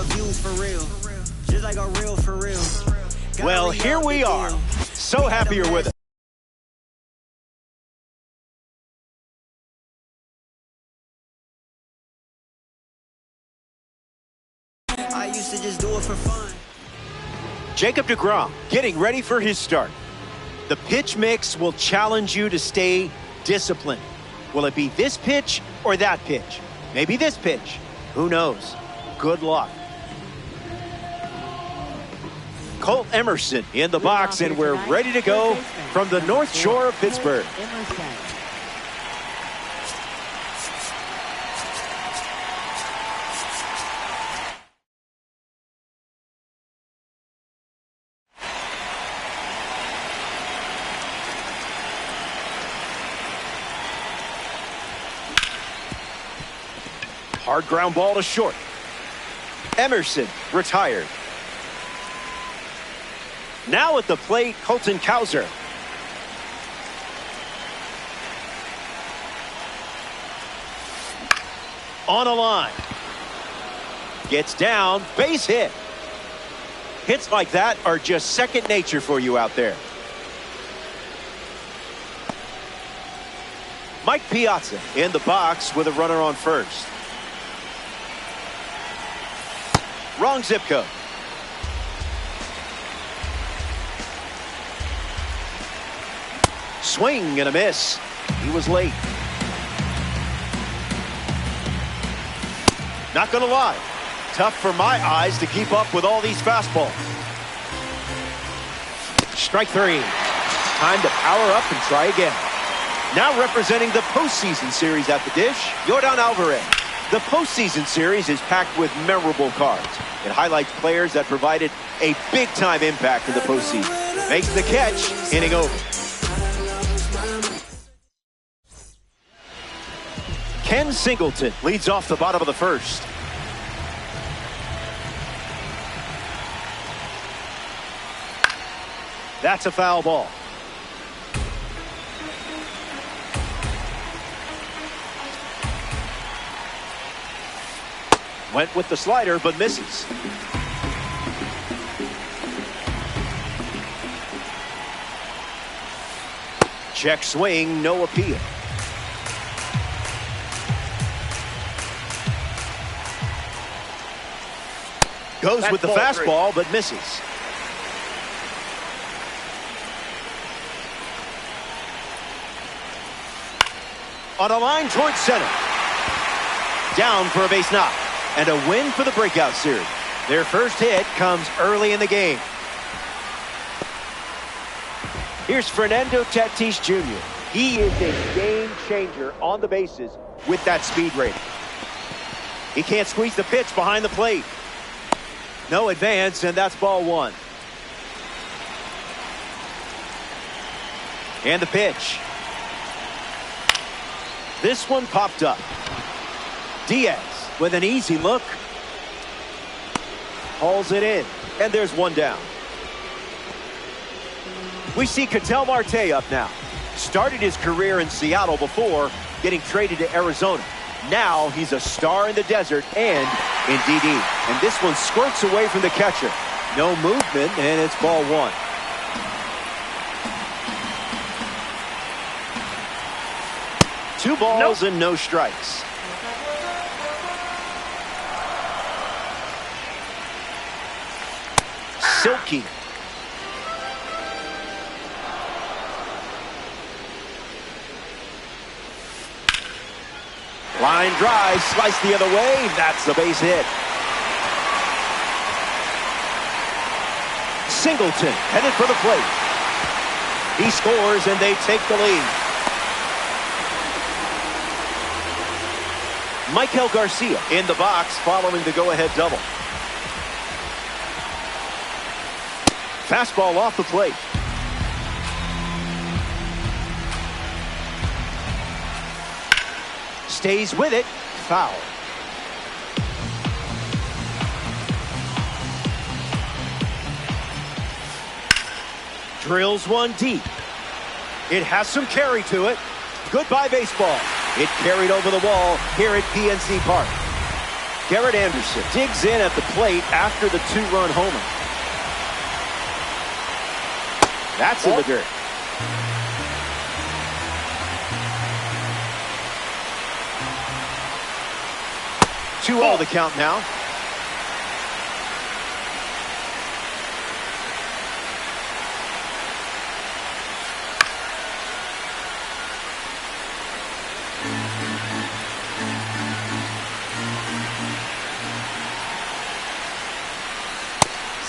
views for real. Just like a real for real. Well, here we are. So happy you're with us. I used to just do it for fun. Jacob deGrom getting ready for his start. The pitch mix will challenge you to stay disciplined. Will it be this pitch or that pitch? Maybe this pitch. Who knows? Good luck. Colt Emerson in the box, and we're ready to go from the North Shore of Pittsburgh. Hard ground ball to short. Emerson retired. Now at the plate, Colton Cowser. On a line. Gets down, base hit. Hits like that are just second nature for you out there. Mike Piazza in the box with a runner on first. Wrong zip code. Swing and a miss. He was late. Not gonna lie, tough for my eyes to keep up with all these fastballs. Strike three. Time to power up and try again. Now representing the postseason series at the dish, Yordan Alvarez. The postseason series is packed with memorable cards. It highlights players that provided a big-time impact in the postseason. Makes the catch, inning over. Ken Singleton leads off the bottom of the first. That's a foul ball. Went with the slider, but misses. Check swing, no appeal. Goes with the fastball, but misses. On a line towards center. Down for a base knock. And a win for the breakout series. Their first hit comes early in the game. Here's Fernando Tatis Jr. He is a game changer on the bases with that speed rating. He can't squeeze the pitch behind the plate. No advance, and that's ball one. And the pitch. This one popped up. Diaz with an easy look. Hauls it in, and there's one down. We see Ketel Marte up now. Started his career in Seattle before getting traded to Arizona. Now he's a star in the desert and in DD. And this one squirts away from the catcher. No movement, and it's ball one. Two balls and no strikes. Silky. Line drive, sliced the other way. That's the base hit. Singleton headed for the plate. He scores and they take the lead. Michael Garcia in the box following the go-ahead double. Fastball off the plate. Stays with it. Foul. Drills one deep. It has some carry to it. Goodbye baseball. It carried over the wall here at PNC Park. Garrett Anderson digs in at the plate after the two-run homer. That's in the dirt. 2-0 the count now.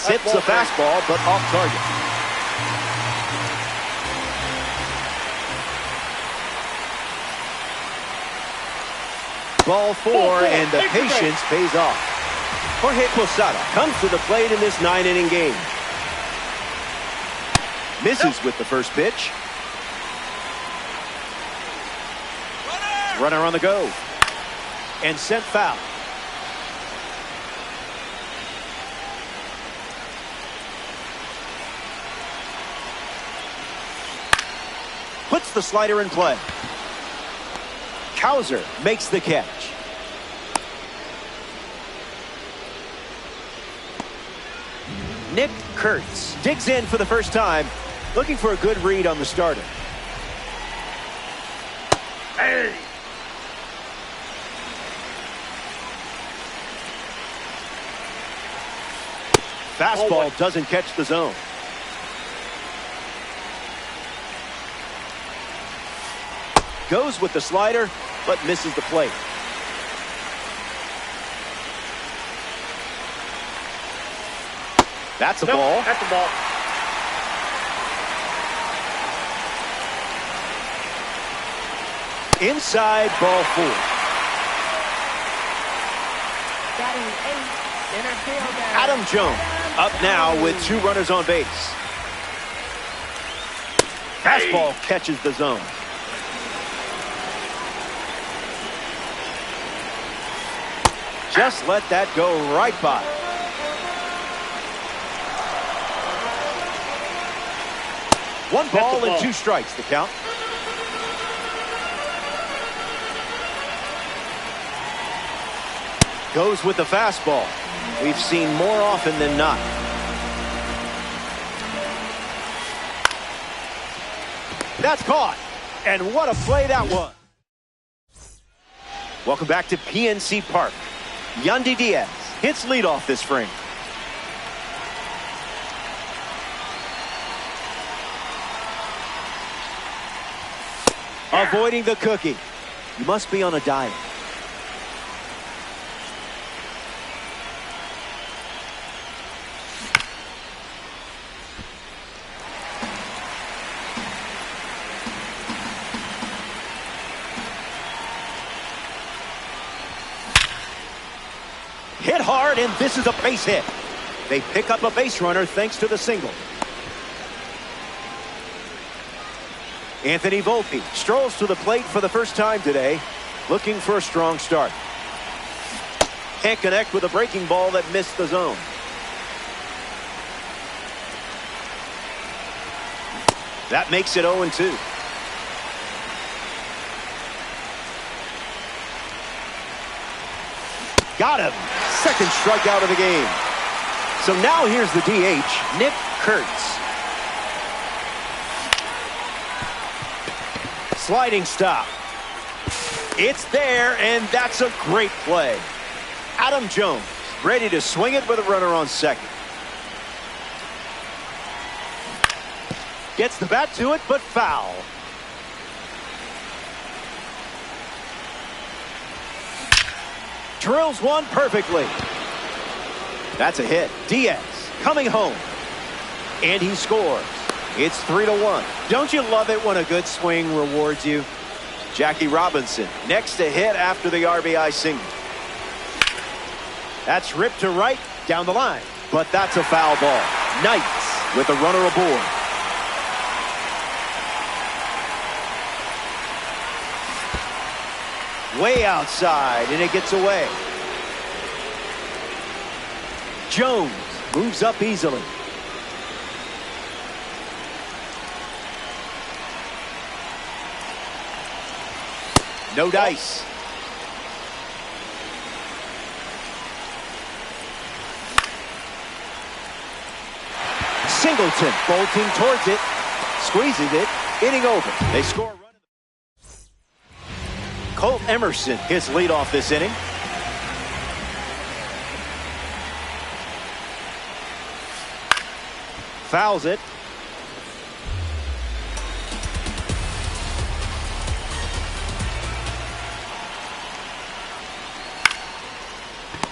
Hits a fastball, but off target. Ball four, and the patience pays off. Jorge Posada comes to the plate in this 9-inning game. Misses with the first pitch. Runner on the go. And sent foul. Puts the slider in play. Cowser makes the catch. Nick Kurtz digs in for the first time, looking for a good read on the starter. Hey! Fastball doesn't catch the zone. Goes with the slider, but misses the plate. That's a ball. That's a ball. Inside, ball four. Adam Jones up now with 2 runners on base. Fastball catches the zone. Just let that go right by. One ball and 2 strikes, the count. Goes with the fastball. We've seen more often than not. That's caught. And what a play that was. Welcome back to PNC Park. Yandy Diaz hits leadoff this frame. Avoiding the cookie. You must be on a diet. Hit hard, and this is a base hit. They pick up a base runner thanks to the single. Anthony Volpe strolls to the plate for the first time today, looking for a strong start. Can't connect with a breaking ball that missed the zone. That makes it 0-2. Got him. Second strikeout of the game. So now here's the DH, Nick Kurtz. Sliding stop. It's there, and that's a great play. Adam Jones ready to swing it with a runner on second. Gets the bat to it, but foul. Drills one perfectly. That's a hit. Diaz coming home. And he scores. It's 3-1. Don't you love it when a good swing rewards you? Jackie Robinson next to hit after the RBI single. That's ripped to right down the line. But that's a foul ball. Knights with a runner aboard. Way outside, and it gets away. Jones moves up easily. No dice. Singleton bolting towards it, squeezes it, inning over. They score a run. Colt Emerson hits leadoff this inning. Fouls it.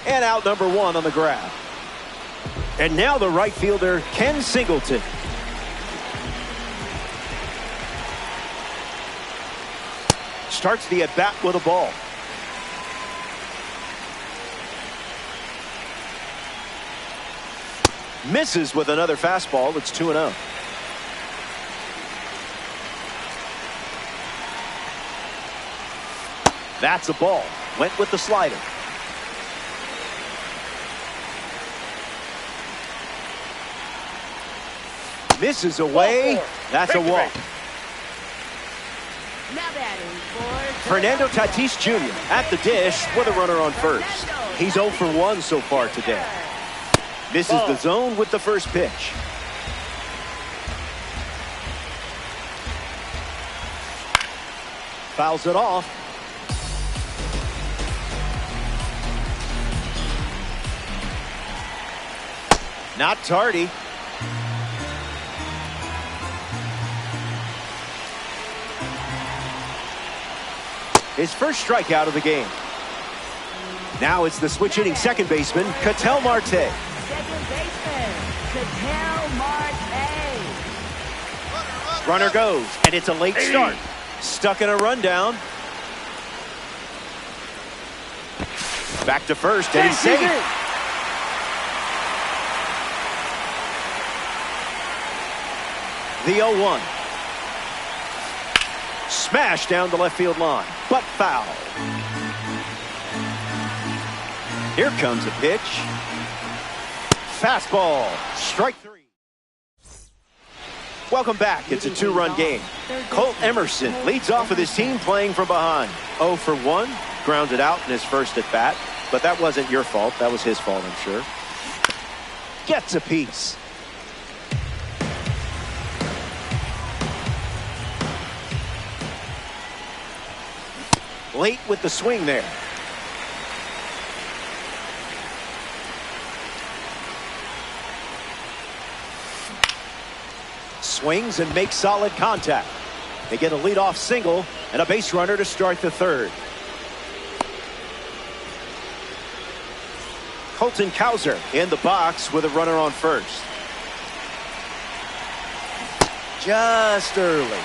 And out number one on the grab. And now the right fielder, Ken Singleton. Starts the at-bat with a ball. Misses with another fastball. It's 2-0. That's a ball. Went with the slider. Misses away. That's a walk. Fernando Tatis Jr. at the dish with a runner on first. He's 0 for 1 so far today. Misses the zone with the first pitch. Fouls it off. Not tardy. His first strikeout of the game. Now it's the switch hitting second baseman, Ketel Marte. Second baseman, Ketel Marte. Runner goes, and it's a late start. Stuck in a rundown. Back to first, and he's safe. The 0-1. Smash down the left field line, but foul. Here comes a pitch. Fastball, strike 3. Welcome back. It's a 2-run game. Colt Emerson leads off with his team playing from behind. 0 for 1, grounded out in his first at bat, but that wasn't your fault. That was his fault, I'm sure. Gets a piece. Late with the swing there. Swings and makes solid contact. They get a leadoff single and a base runner to start the third. Colton Cowser in the box with a runner on first. Just early.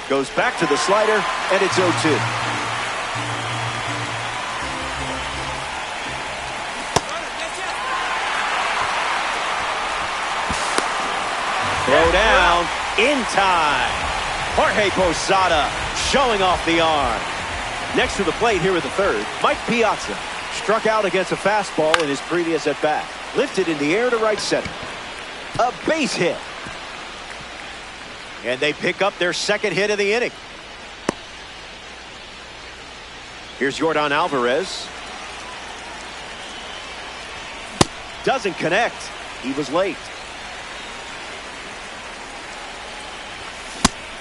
Goes back to the slider, and it's 0-2. Throw down in time. Jorge Posada showing off the arm. Next to the plate here at the third, Mike Piazza struck out against a fastball in his previous at-bat. Lifted in the air to right center. A base hit. And they pick up their second hit of the inning. Here's Yordan Alvarez. Doesn't connect. He was late.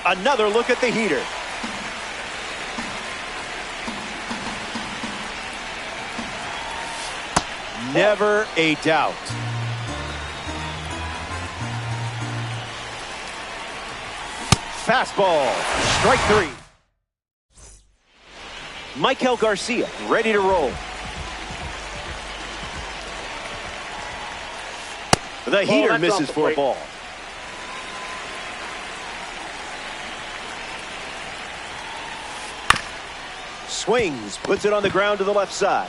Another look at the heater. Never a doubt. Fastball, strike 3. Michael Garcia ready to roll. The heater misses for a ball. Swings, puts it on the ground to the left side.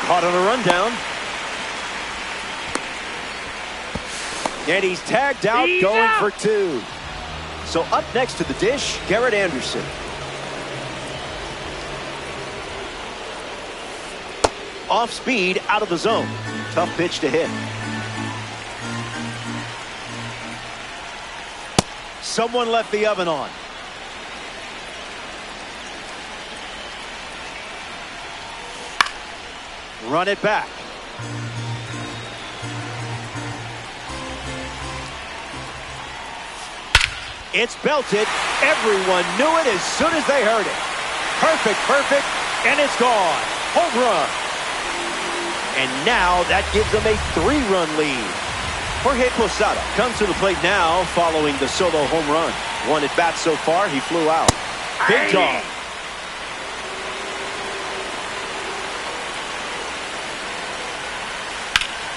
Caught on a rundown. And he's tagged out, going for 2. So up next to the dish, Garrett Anderson. Off speed, out of the zone. Tough pitch to hit. Someone left the oven on. Run it back. It's belted. Everyone knew it as soon as they heard it. Perfect, and it's gone. Home run. And now that gives them a 3-run lead. Jorge Posada comes to the plate now following the solo home run. 1 at bat so far, he flew out. Big dog.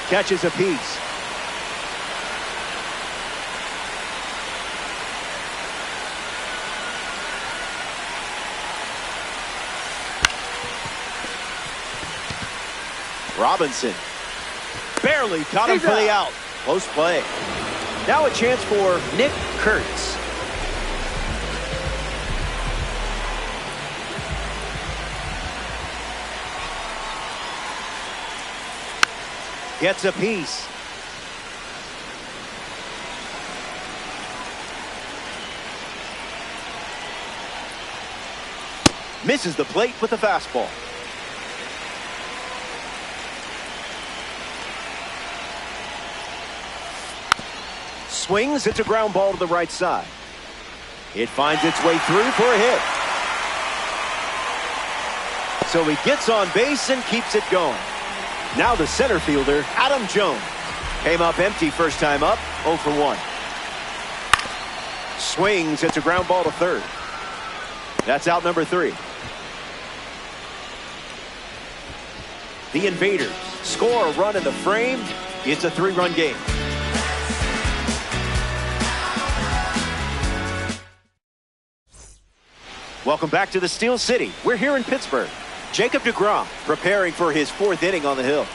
Catches a piece. Robinson barely caught him for the out. Close play. Now a chance for Nick Kurtz. Gets a piece. Misses the plate with the fastball. Swings, it's a ground ball to the right side. It finds its way through for a hit. So he gets on base and keeps it going. Now the center fielder, Adam Jones. Came up empty first time up, 0 for 1. Swings, it's a ground ball to third. That's out number 3. The Invaders score a run in the frame. It's a 3-run game. Welcome back to the Steel City. We're here in Pittsburgh. Jacob deGrom preparing for his 4th inning on the hill.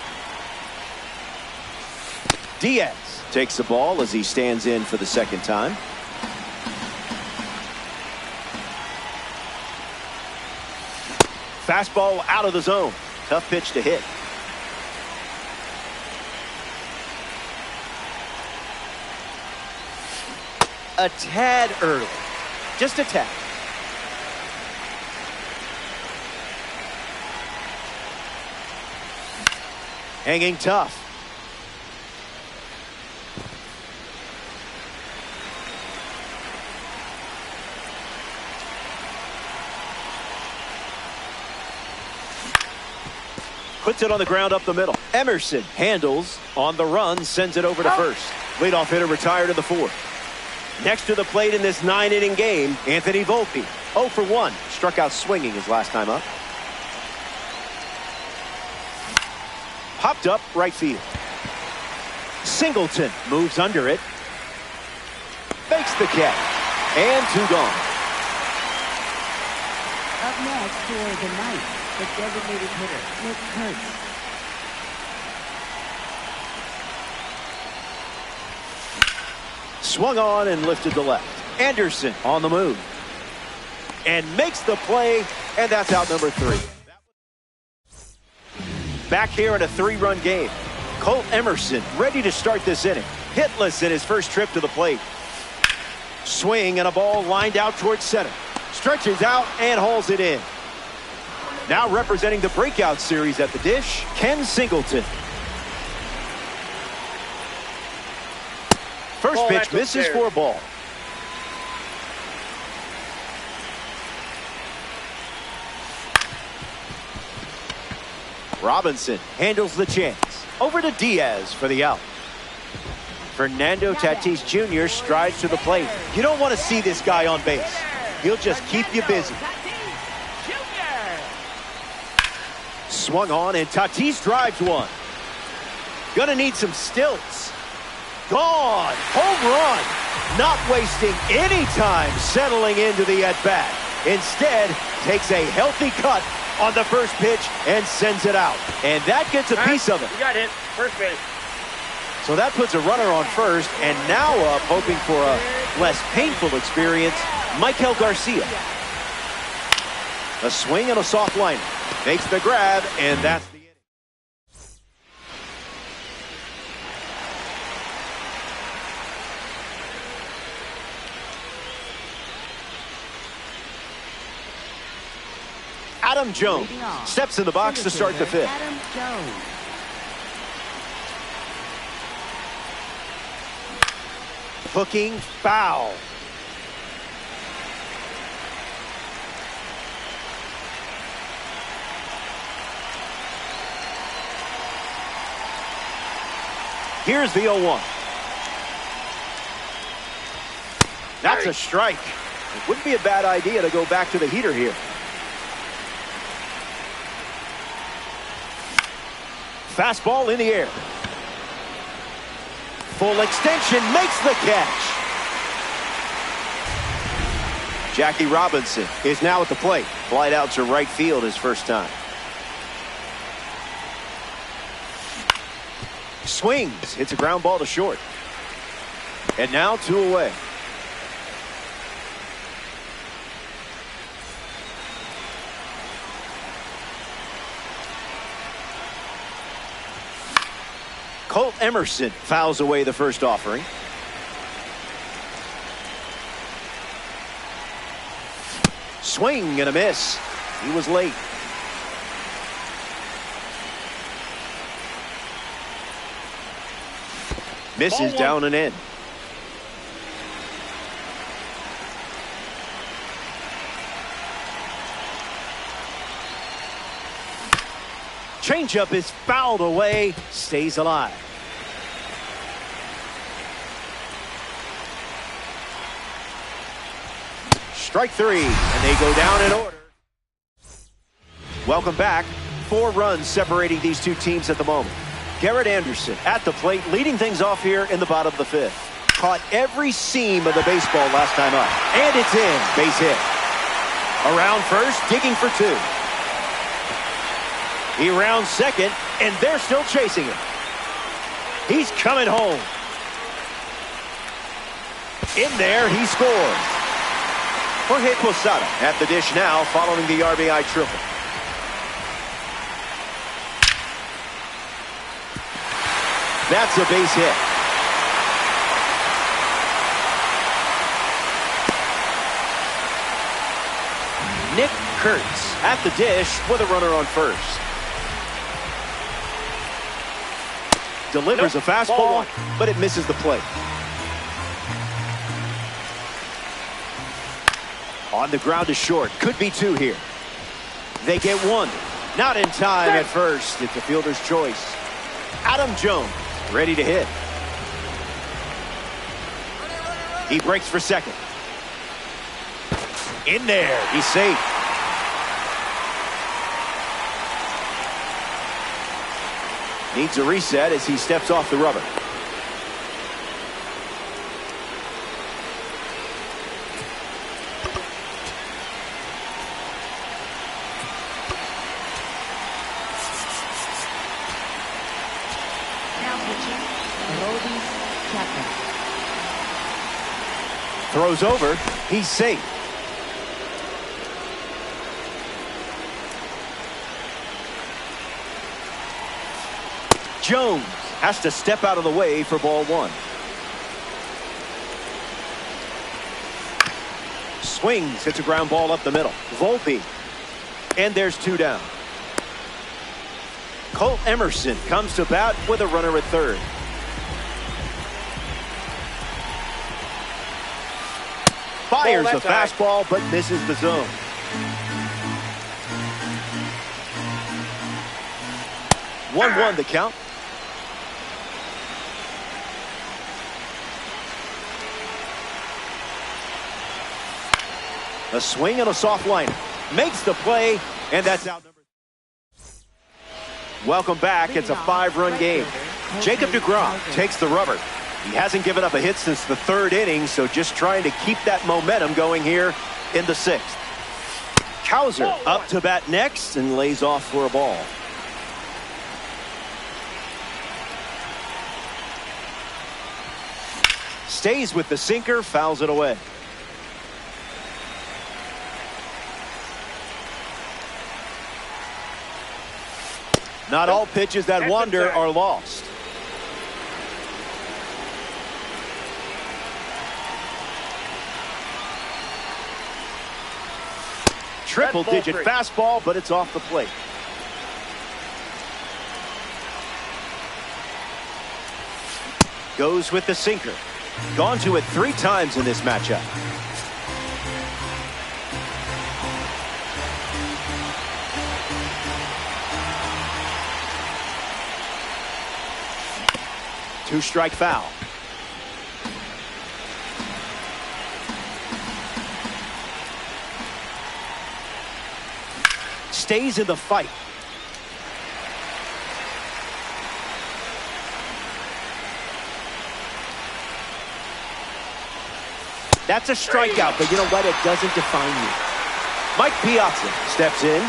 Diaz takes the ball as he stands in for the 2nd time. Fastball out of the zone. Tough pitch to hit. A tad early. Just a tad. Hanging tough. Puts it on the ground up the middle. Emerson handles on the run, sends it over to first. Leadoff hitter retired in the 4th. Next to the plate in this 9-inning game, Anthony Volpe. 0 for 1. Struck out swinging his last time up. Popped up right field. Singleton moves under it. Fakes the catch. And 2 gone. Up next for the night, the designated hitter, Nick Kurtz. Swung on and lifted to left. Anderson on the move. And makes the play, and that's out number 3. Back here in a 3-run game. Colt Emerson ready to start this inning. Hitless in his first trip to the plate. Swing and a ball lined out towards center. Stretches out and hauls it in. Now representing the breakout series at the dish, Ken Singleton. First pitch misses for a ball. Robinson handles the chance. Over to Diaz for the out. Fernando Tatis Jr. strides to the plate. You don't want to see this guy on base. He'll just keep you busy. Swung on and Tatis drives one. Gonna need some stilts. Gone. Home run. Not wasting any time settling into the at-bat. Instead, takes a healthy cut on the first pitch and sends it out. And that gets a piece of it. You got hit. First base. So that puts a runner on first, and now up, hoping for a less painful experience, Michael Garcia. A swing and a soft liner. Makes the grab, and that's the inning. Adam Jones steps in the box to start the fifth. Adam Jones. Hooking foul. Here's the 0-1. That's a strike. It wouldn't be a bad idea to go back to the heater here. Fastball in the air. Full extension makes the catch. Jackie Robinson is now at the plate. Flight out to right field his first time. Swings, hits a ground ball to short. And now 2 away. Colt Emerson fouls away the first offering. Swing and a miss. He was late. Misses down and in. Changeup is fouled away. Stays alive. Strike 3, and they go down in order. Welcome back. 4 runs separating these two teams at the moment. Garrett Anderson at the plate, leading things off here in the bottom of the 5th. Caught every seam of the baseball last time up. And it's in. Base hit. Around first, digging for 2. He rounds second, and they're still chasing him. He's coming home. In there, he scores. Jorge Posada at the dish now, following the RBI triple. That's a base hit. Nick Kurtz at the dish with a runner on first. Delivers a fastball, but it misses the plate. On the ground to short. Could be 2 here. They get 1. Not in time at first. It's a fielder's choice. Adam Jones ready to hit. He breaks for second. In there. He's safe. Needs a reset as he steps off the rubber. Throws over. He's safe. Jones has to step out of the way for ball 1. Swings. Hits a ground ball up the middle. Volpe. And there's 2 down. Colt Emerson comes to bat with a runner at third. Fires a fastball, but misses the zone. One the count. A swing and a soft liner. Makes the play, and that's out number. Welcome back. It's a 5-run game. Jacob deGrom takes the rubber. He hasn't given up a hit since the 3rd inning, so just trying to keep that momentum going here in the 6th. Cowser up to bat next and lays off for a ball. Stays with the sinker, fouls it away. Not all pitches that wander are lost. Triple-digit fastball, but it's off the plate. Goes with the sinker. Gone to it 3 times in this matchup. Two-strike foul. Stays in the fight. That's a strikeout, but you know what? It doesn't define you. Mike Piazza steps in.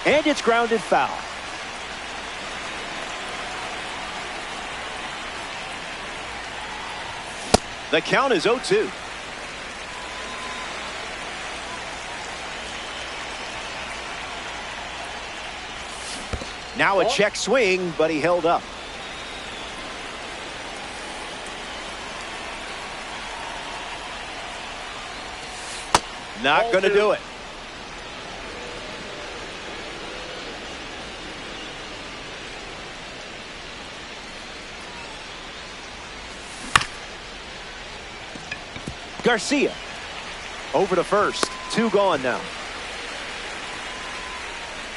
And it's grounded foul. The count is 0-2. Now a check swing, but he held up. Not going to do it. Garcia over to first. 2 gone now.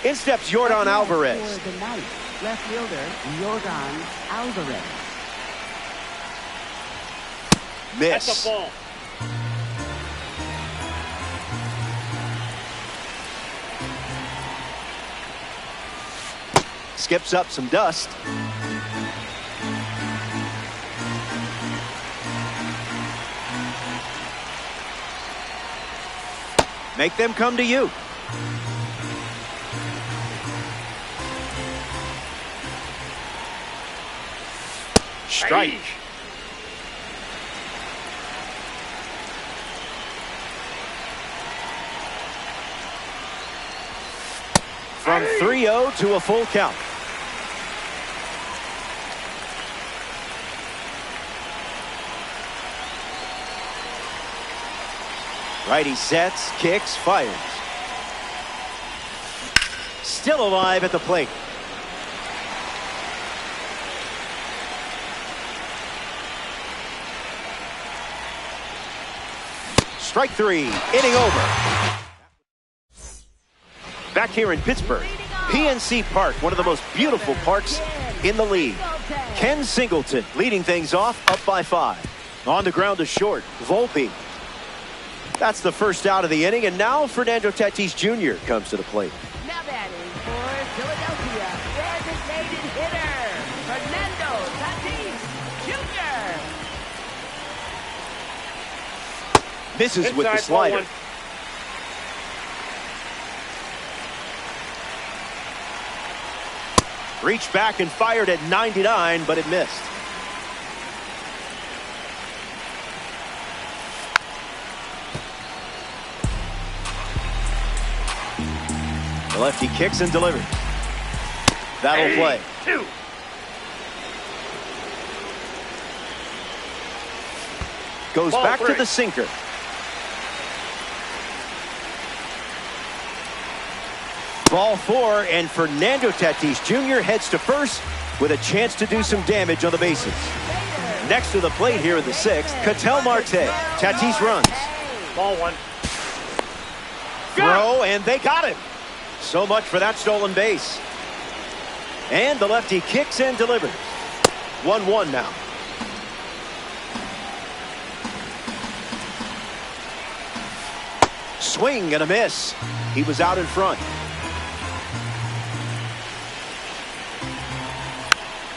In steps Yordan Alvarez. For the ninth, left fielder Yordan Alvarez. Miss. That's a ball. Skips up some dust. Make them come to you. Strike. From 3-0 to a full count. Righty sets, kicks, fires. Still alive at the plate. Strike 3, inning over. Back here in Pittsburgh, PNC Park, one of the most beautiful parks in the league. Ken Singleton leading things off, up by 5. On the ground to short, Volpe. That's the first out of the inning, and now Fernando Tatis Jr. comes to the plate. Now batting for Philadelphia, designated hitter Fernando Tatis Jr. Misses with the slider. Reached back and fired at 99, but it missed. The lefty kicks and delivers. That'll play. 2. Goes Ball back 3. to the sinker. Ball 4, and Fernando Tatis Jr. heads to first with a chance to do some damage on the bases. Next to the plate here in the 6th, Ketel Marte. Tatis runs. Ball 1. Throw, and they got him. So much for that stolen base. And the lefty kicks and delivers. 1-1 now. Swing and a miss. He was out in front.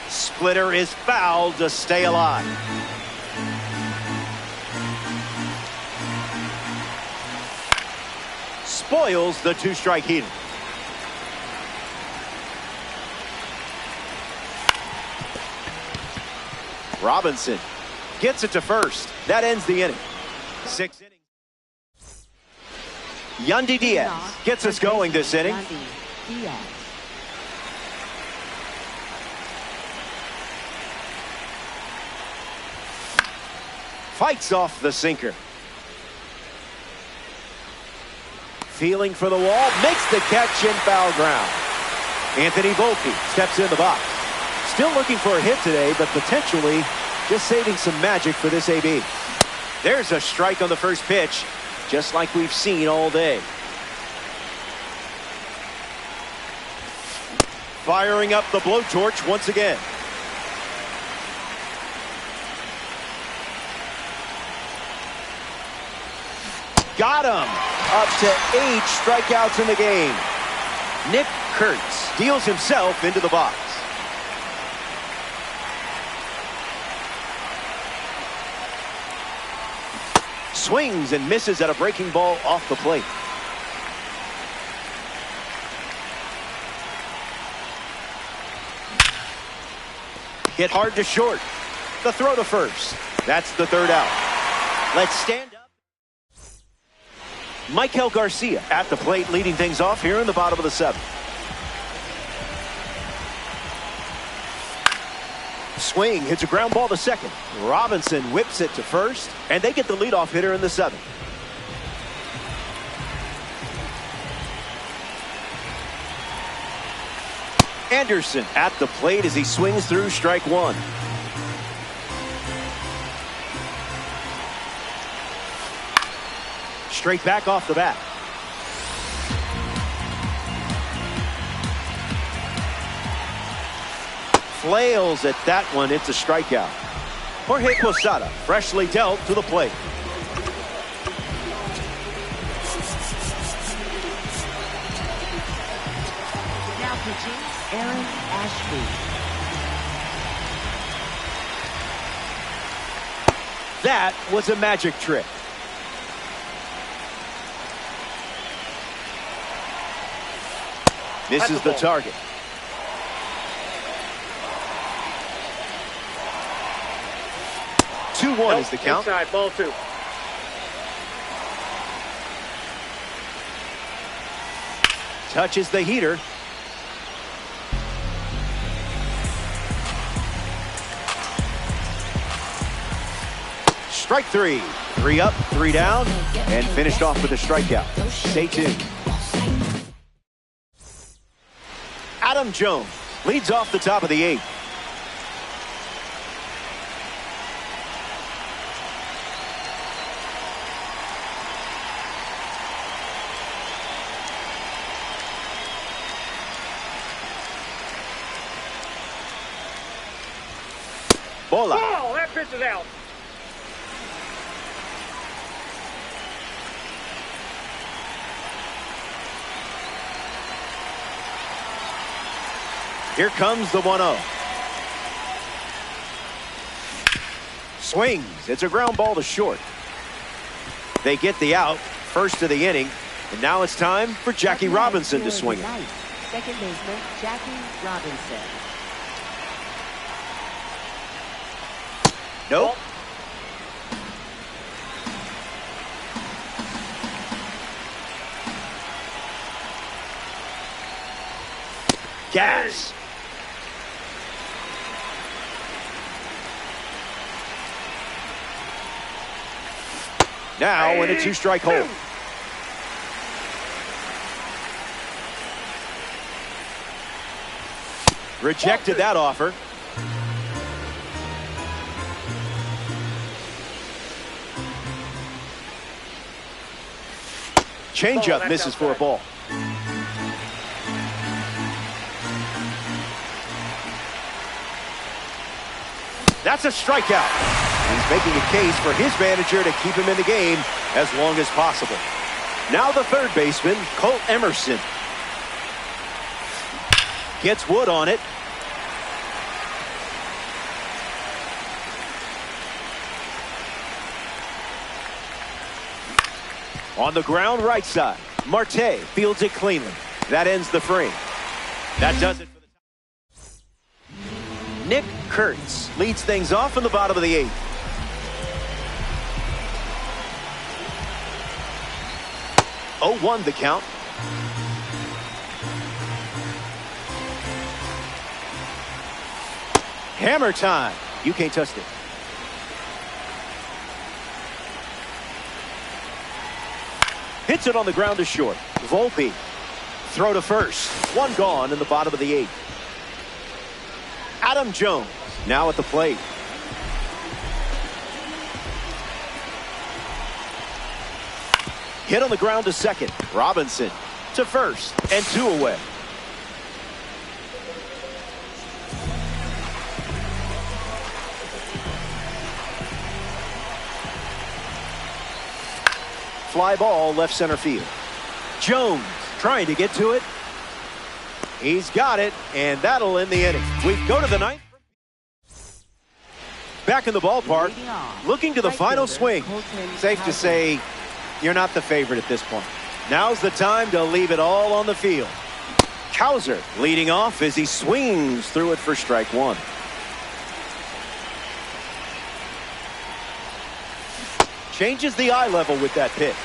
Splitter is fouled to stay alive. Spoils the 2-strike heater. Robinson gets it to first. That ends the inning. 6 innings. Yandy Diaz gets us going this inning. Fights off the sinker. Feeling for the wall, makes the catch in foul ground. Anthony Volpe steps in the box. Still looking for a hit today, but potentially just saving some magic for this AB. There's a strike on the first pitch, just like we've seen all day. Firing up the blowtorch once again. Got him. Up to 8 strikeouts in the game. Nick Kurtz deals himself into the box. Swings and misses at a breaking ball off the plate. Hit hard to short. The throw to first. That's the third out. Let's stand up. Michael Garcia at the plate, leading things off here in the bottom of the 7th. Swing hits a ground ball to second. Robinson whips it to first, and they get the leadoff hitter in the 7th. Anderson at the plate as he swings through strike 1. Straight back off the bat. Flails at that one. It's a strikeout. Jorge Posada freshly dealt to the plate. Now pitching, Aaron Ashby. That was a magic trick. Misses the target. Two-one is the count. Inside, ball 2. Touches the heater. Strike 3. 3 up, 3 down, and finished off with a strikeout. Stay tuned. Adam Jones leads off the top of the 8th. Bola. Oh, that pitch is out. Here comes the 1-0. Swings. It's a ground ball to short. They get the out, first of the inning, and now it's time for Jackie Robinson to swing it. Second baseman, Jackie Robinson. Nope. Gas. Now in a 2-strike hold. Rejected that offer. Changeup misses for a ball. That's a strikeout. He's making a case for his manager to keep him in the game as long as possible. Now the third baseman, Colt Emerson. Gets Wood on it. On the ground, right side. Marte fields it cleanly. That ends the frame. That does it for the top. Nick Kurtz leads things off in the bottom of the 8th. Oh, 1 the count. Hammer time. You can't touch it. Hits it on the ground to short. Volpe. Throw to first. One gone in the bottom of the 8th. Adam Jones now at the plate. Hit on the ground to second. Robinson to first and 2 away. Fly ball left center field. Jones trying to get to it. He's got it, and that'll end the inning. We go to the 9th. Back in the ballpark, looking to the final swing. Safe to say you're not the favorite at this point. Now's the time to leave it all on the field. Cowser leading off as he swings through it for strike 1. Changes the eye level with that pitch.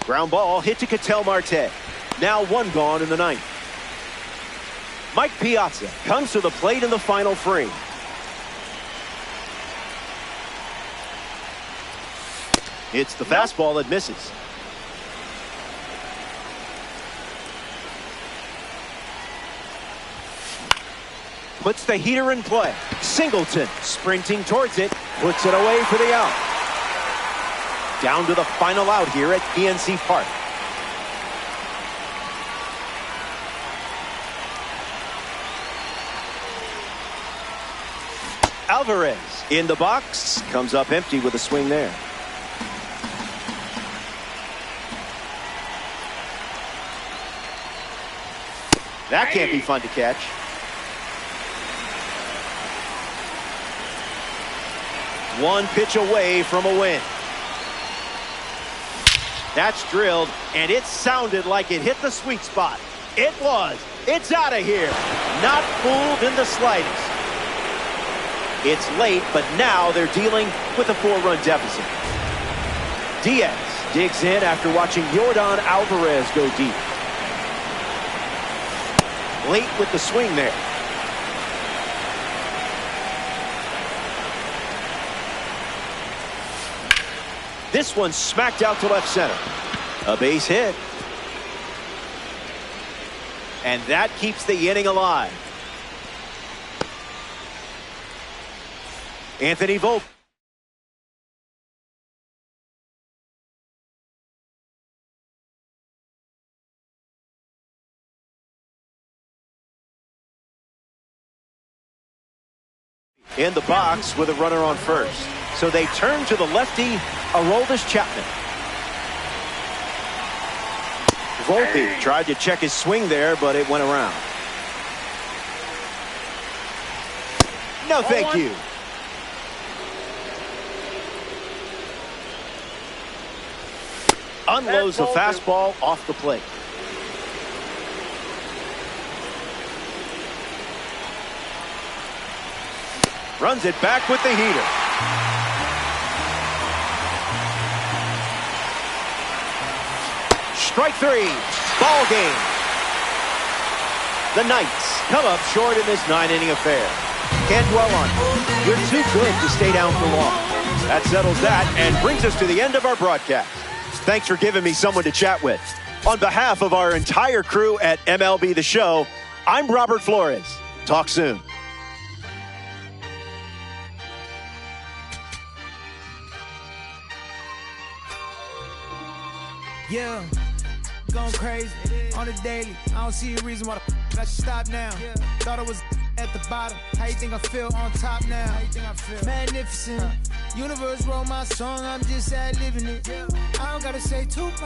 Ground ball hit to Ketel Marte. Now 1 gone in the 9th. Mike Piazza comes to the plate in the final frame. It's the fastball that misses. Puts the heater in play. Singleton sprinting towards it. Puts it away for the out. Down to the final out here at PNC Park. Alvarez in the box. Comes up empty with a swing there. That can't be fun to catch. One pitch away from a win. That's drilled, and it sounded like it hit the sweet spot. It was. It's out of here. Not fooled in the slightest. It's late, but now they're dealing with a 4-run deficit. Diaz digs in after watching Yordan Alvarez go deep. Late with the swing there. This one smacked out to left center. A base hit. And that keeps the inning alive. Anthony Volpe. In the box with a runner on first. So they turn to the lefty, Aroldis Chapman. Volpe tried to check his swing there, but it went around. No, thank you. Unloads the fastball off the plate. Runs it back with the heater. Strike 3. Ball game. The Knights come up short in this 9-inning affair. Can't dwell on it. You're too good to stay down for long. That settles that and brings us to the end of our broadcast. Thanks for giving me someone to chat with. On behalf of our entire crew at MLB The Show, I'm Robert Flores. Talk soon. Yeah, going crazy on the daily. I don't see a reason why I should stop now. Thought I was at the bottom. How you think I feel on top now? How you think I feel? Magnificent. Universe wrote my song, I'm just ad-libbing it. I don't gotta say too much.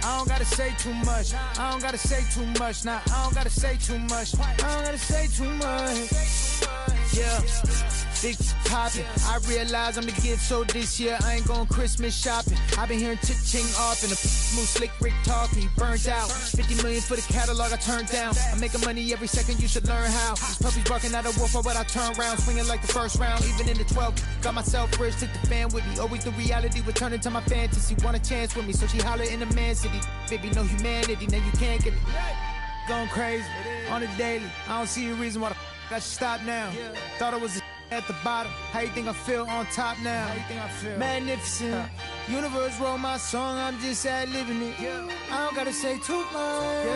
I don't gotta say too much. I don't gotta say too much. Nah, I don't gotta say too much. I don't gotta say too much. Yeah. Big poppin', I realize I'm the gift, so this year I ain't going Christmas shopping. I've been hearing ching off and a smooth slick Rick talking. He burnt out, 50 million for the catalog I turned down. I'm making money every second, you should learn how. These puppies barking out a wolf, but I turn around, swinging like the first round, even in the 12th. Got myself rich, took the fan with me. Always the reality would turn into my fantasy. Want a chance with me, so she holler in the man city. Baby, no humanity, now you can't get it. going crazy on the daily. I don't see a reason why the I should stop now. Thought I was at the bottom. How you think I feel on top now? How you think I feel? Magnificent. Universe wrote my song, I'm just ad-libbing it. I don't gotta say too much.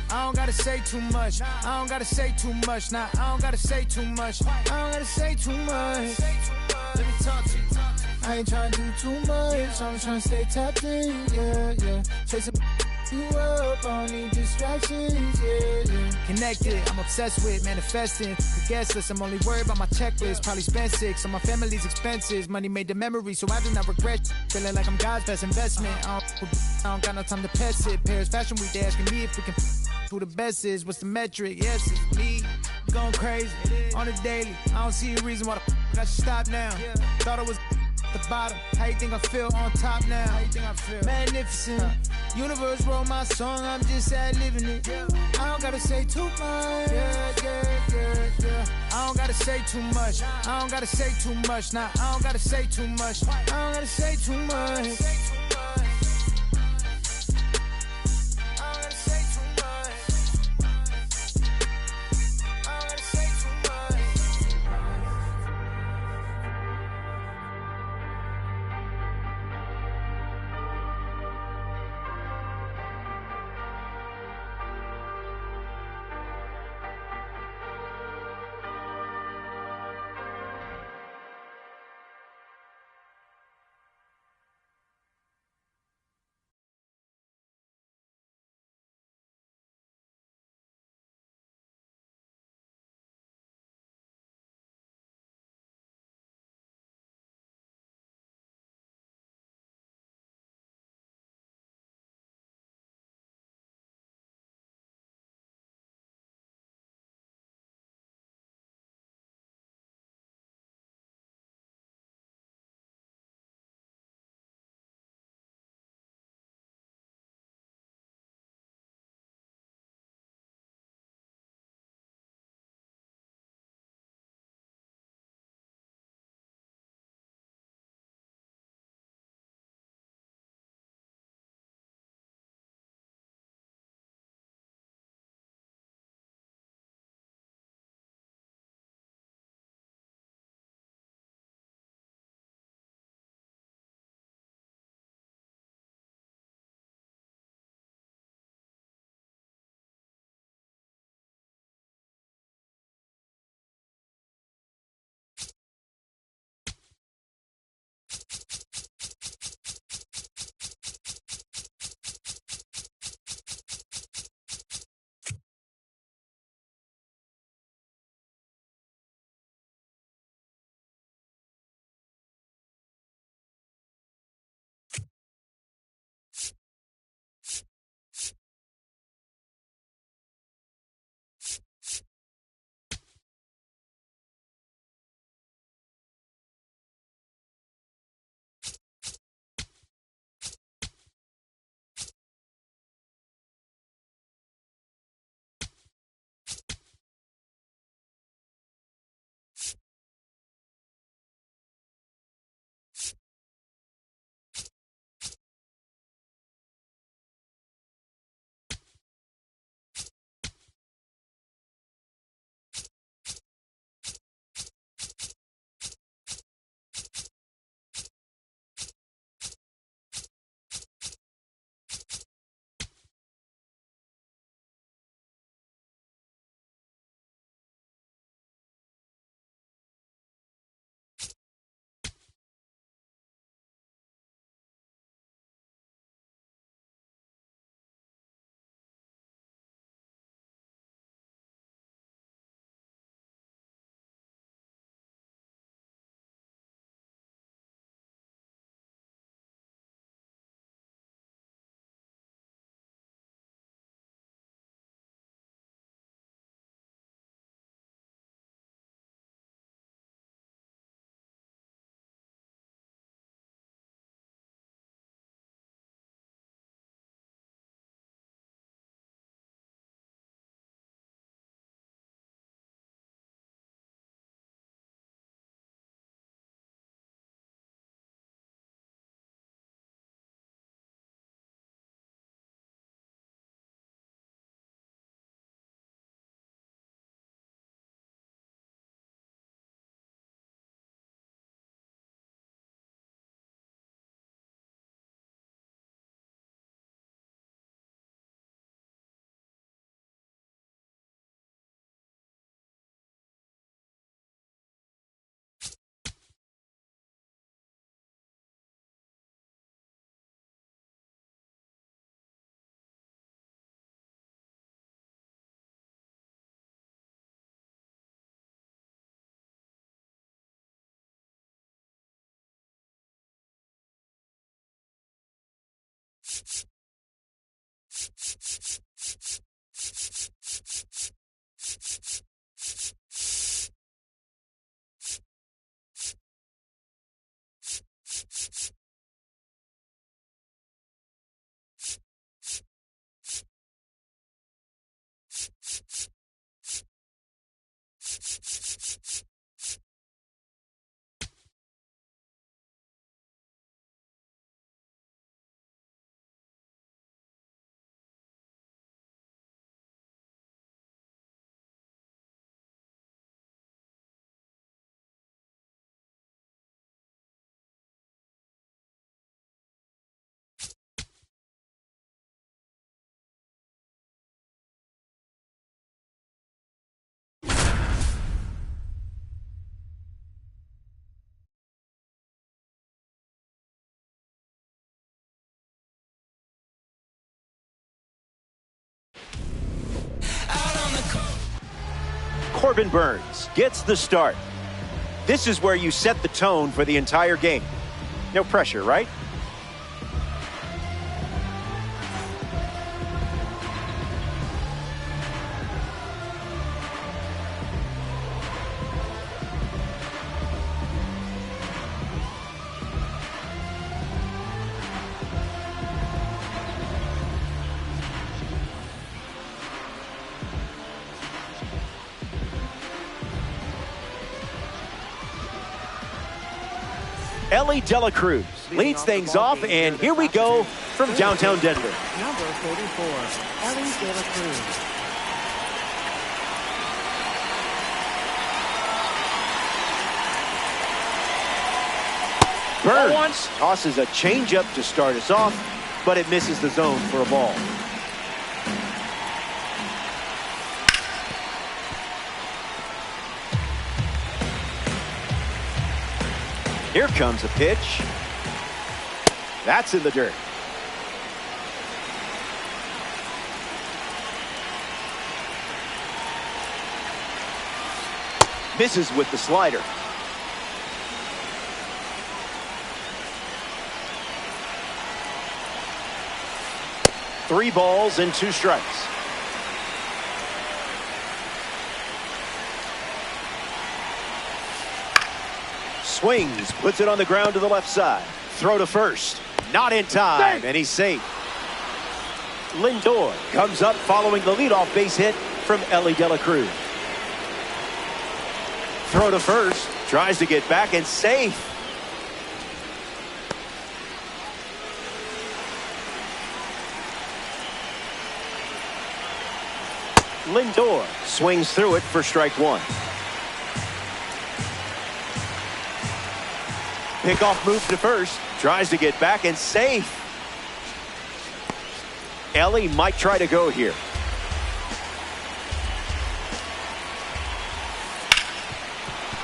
I don't gotta say too much. I don't gotta say too much. Nah, I don't gotta say too much. I don't gotta say too much. Let me talk to you. I ain't trying to do too much. I'm trying to stay tapped in. Chasing you up, I don't need distractions. Connected, I'm obsessed with manifesting. The guest list, I'm only worried about my checklist. Probably spent 6 on my family's expenses. Money made the memory, so I do not regret. Feeling like I'm God's best investment. I don't got no time to pass it. Paris Fashion Week, they asking me if we can who the best is. What's the metric? Yes, it's me. Going crazy on the daily. I don't see a reason why the I should stop now. Thought I was the bottom. How you think I feel on top now? How you think I feel? Magnificent. Universe wrote my song, I'm just ad-libbing it. I don't gotta say too much. I don't gotta say too much. I don't gotta say too much. Nah, I don't gotta say too much. I don't gotta say too much. Corbin Burns gets the start. This is where you set the tone for the entire game. No pressure, right? Ellie De La Cruz leads things off, and here we go from downtown Denver. Number 44, Ellie De La Cruz. Burns tosses a changeup to start us off, but it misses the zone for a ball. Here comes a pitch. That's in the dirt. Misses with the slider. Three balls and two strikes. Swings, puts it on the ground to the left side. Throw to first. Not in time, and he's safe. Lindor comes up following the leadoff base hit from Ellie De La Cruz. Throw to first. Tries to get back and safe. Lindor swings through it for strike one. Pickoff move to first. Tries to get back and safe. Ellie might try to go here.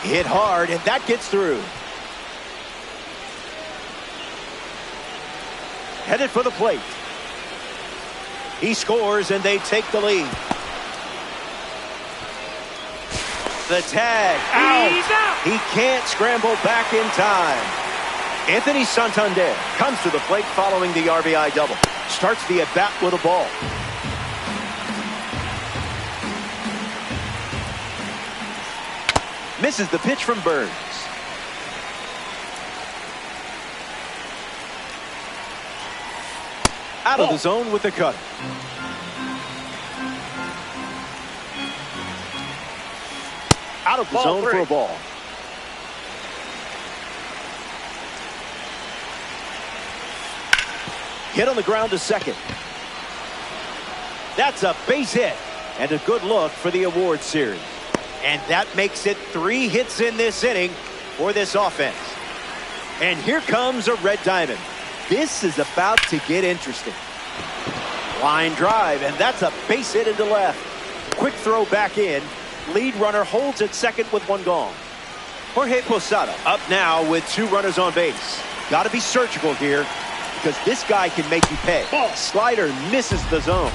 Hit hard, and that gets through. Headed for the plate. He scores, and they take the lead. The tag out. He can't scramble back in time. Anthony Santander comes to the plate following the RBI double. Starts the at-bat with a ball. Misses the pitch from Burns. Out of the zone with the cutter. Out of the zone for a ball. Hit on the ground to second. That's a base hit and a good look for the award series. And that makes it 3 hits in this inning for this offense. And here comes a red diamond. This is about to get interesting. Line drive, and that's a base hit into left. Quick throw back in. Lead runner holds at second with one gone. Jorge Posada up now with 2 runners on base. Got to be surgical here because this guy can make you pay. Slider misses the zone.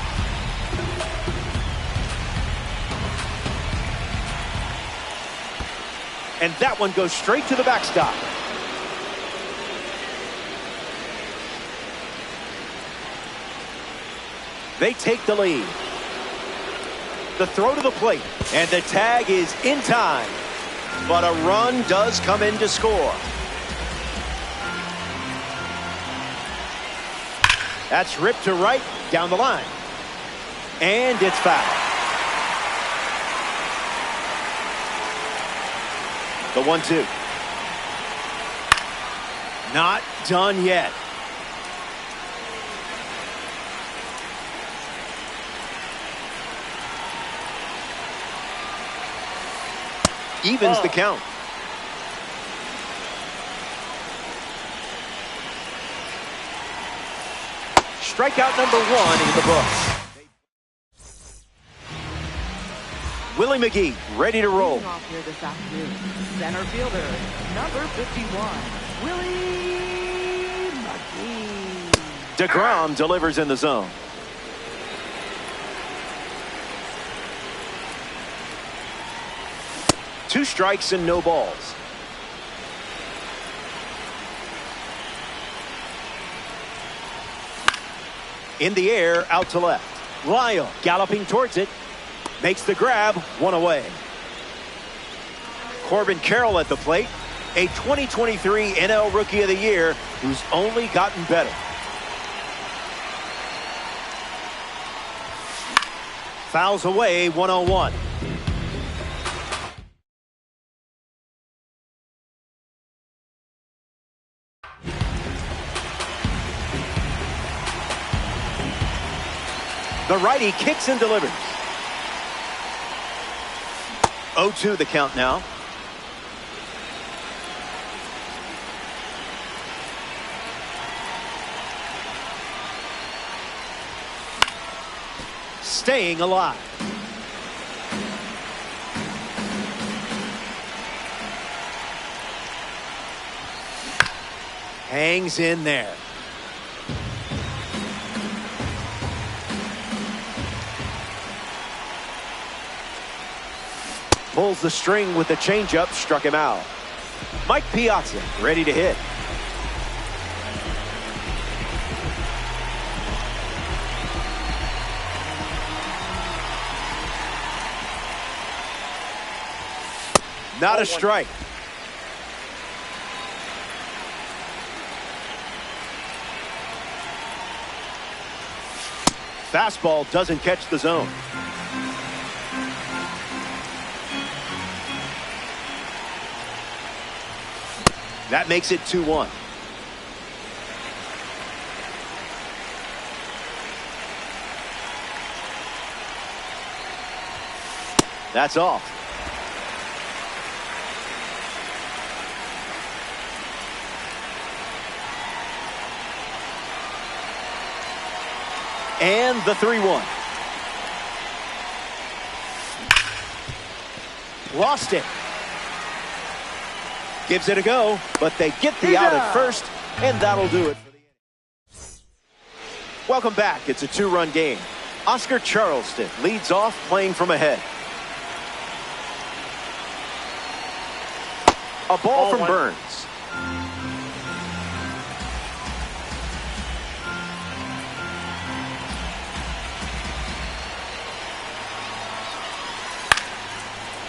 And that one goes straight to the backstop. They take the lead. The throw to the plate, and the tag is in time. But a run does come in to score. That's ripped to right, down the line. And it's foul. The 1-2. Not done yet. Evens the count. Strikeout number 1 in the books. Willie McGee ready to roll. Off here this afternoon, center fielder, number 51, Willie McGee. DeGrom delivers in the zone. 2 strikes and no balls. In the air, out to left. Lyle galloping towards it. Makes the grab, 1 away. Corbin Carroll at the plate. A 2023 NL Rookie of the Year who's only gotten better. Fouls away, 1-0-1. The righty kicks and delivers. 0-2 the count now. Staying alive. Hangs in there. Pulls the string with the changeup, struck him out. Mike Piazza ready to hit. Not a strike. Fastball doesn't catch the zone. That makes it 2-1. That's off. And the 3-1. Lost it. Gives it a go, but they get the out at first, and that'll do it for the inning. Welcome back. It's a 2-run game. Oscar Charleston leads off playing from ahead. A ball from Burns.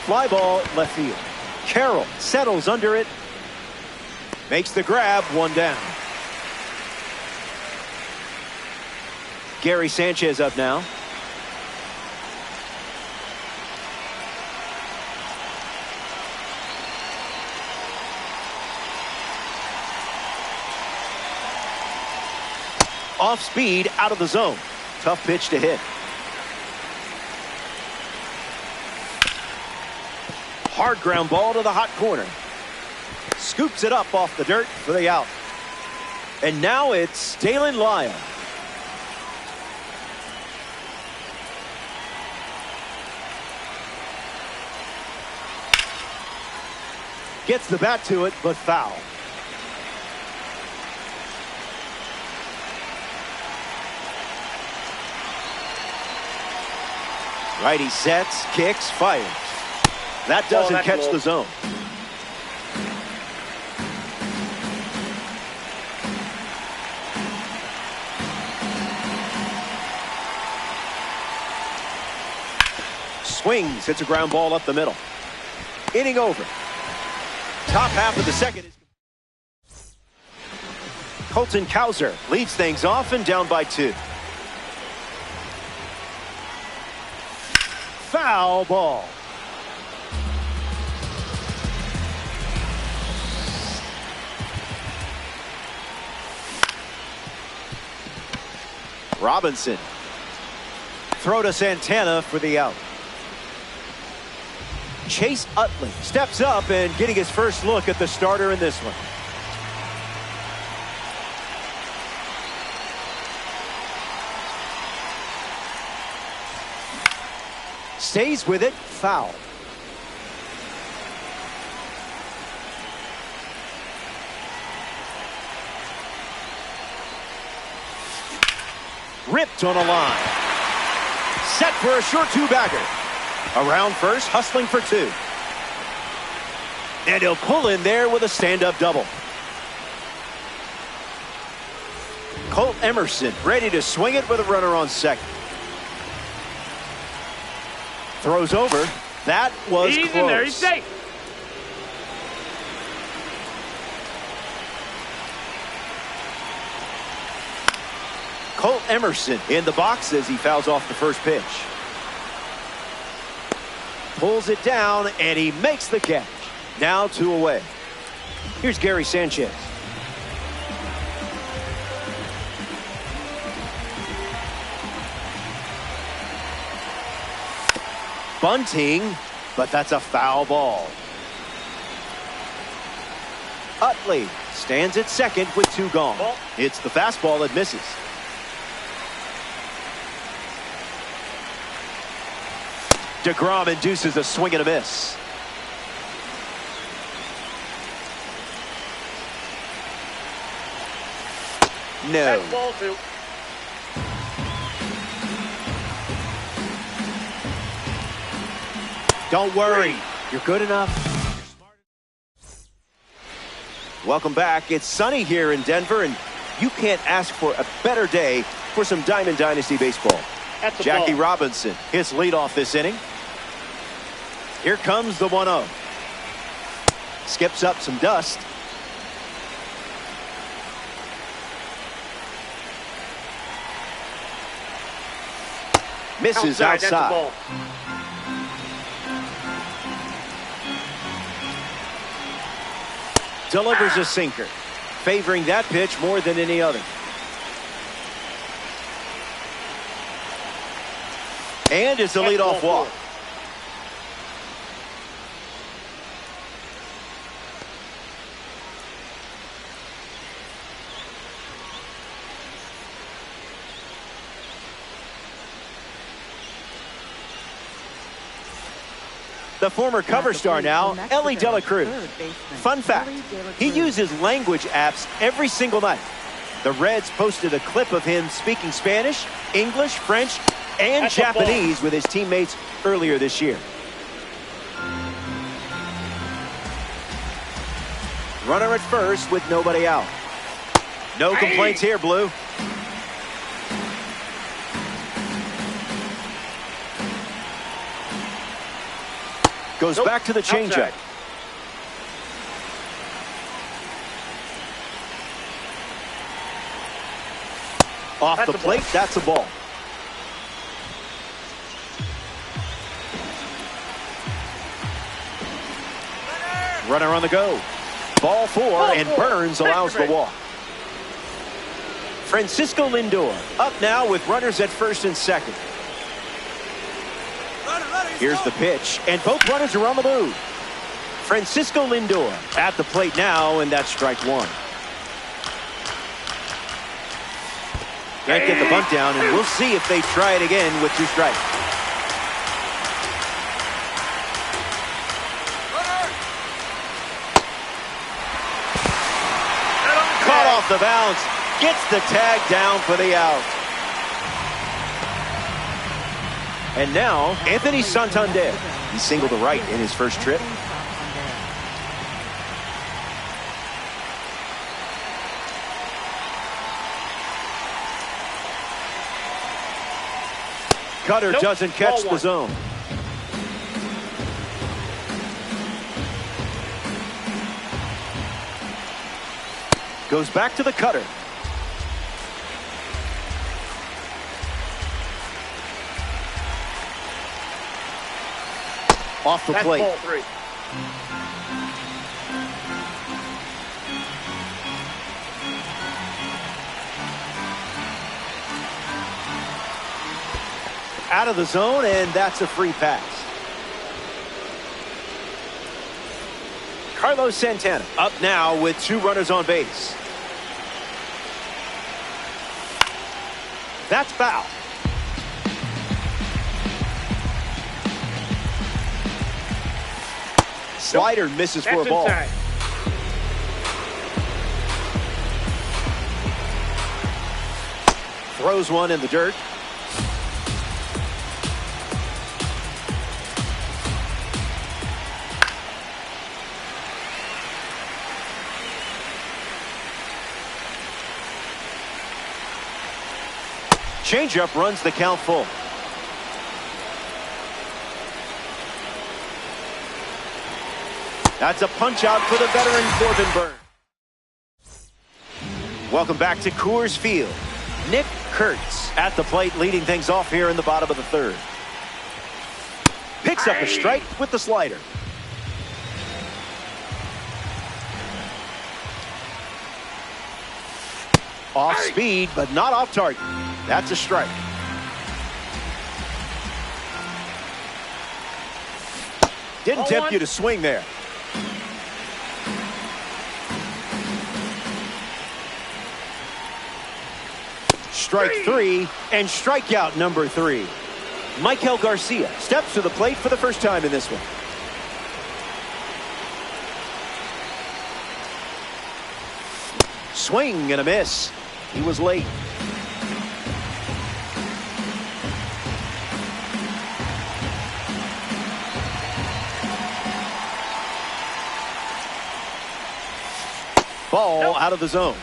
Fly ball left field. Carroll settles under it. Makes the grab, 1 down. Gary Sanchez up now. Off speed, out of the zone. Tough pitch to hit. Hard ground ball to the hot corner. Scoops it up off the dirt for the out. And now it's Dalen Lyle. Gets the bat to it, but foul. Righty sets, kicks, fires. That doesn't catch the zone. Swings, hits a ground ball up the middle. Inning over. Top half of the second. Colton Cowser leads things off and down by 2. Foul ball. Robinson. Throw to Santana for the out. Chase Utley steps up and getting his first look at the starter in this one. Stays with it, foul. Ripped on a line. Set for a short 2-bagger. Around first, hustling for 2. And he'll pull in there with a stand-up double. Colt Emerson ready to swing it with a runner on second. Throws over. That was He's close. in there. He's safe. Colt Emerson in the box as he fouls off the first pitch. Pulls it down, and he makes the catch. Now 2 away. Here's Gary Sanchez. Bunting, but that's a foul ball. Utley stands at second with 2 gone. It's the fastball that misses. DeGrom induces a swing and a miss. No. That's ball 2. Don't worry. You're good enough. Welcome back. It's sunny here in Denver, and you can't ask for a better day for some Diamond Dynasty baseball. That's a Jackie ball. Robinson hits leadoff this inning. Here comes the 1-0. Skips up some dust. Misses That's a outside. ball. Delivers a sinker, favoring that pitch more than any other. And it's a That's leadoff ball walk. 4. The former cover star now, Ellie De La Cruz. Fun fact, he uses language apps every single night. The Reds posted a clip of him speaking Spanish, English, French, and That's a ball. Japanese with his teammates earlier this year. Runner at first with nobody out. No complaints here, Blue. Goes back to the changeup. Outside. Off That's the a plate, ball. that's a ball. Runner on the go. Ball 4, and Burns allows the walk. Francisco Lindor up now with runners at first and second. Here's the pitch, and both runners are on the move. Francisco Lindor at the plate now, and that's strike 1. Can't get the bunt down, and we'll see if they try it again with 2 strikes. Caught off the bounce, gets the tag down for the out. And now, Anthony Santander. He singled to right in his first trip. Cutter doesn't catch the zone. Goes back to the cutter. Off the That's plate. ball 3. Out of the zone, and that's a free pass. Carlos Santana up now with 2 runners on base. That's foul. Slider misses for a That's ball. inside. Throws one in the dirt. Changeup runs the count full. That's a punch out for the veteran Corbin Burns. Welcome back to Coors Field. Nick Kurtz at the plate, leading things off here in the bottom of the third. Picks up a strike with the slider. Off speed, but not off target. That's a strike. Didn't tempt you to swing there. Strike three, and strikeout number 3. Michael Garcia steps to the plate for the first time in this one. Swing and a miss. He was late. Ball out of the zone.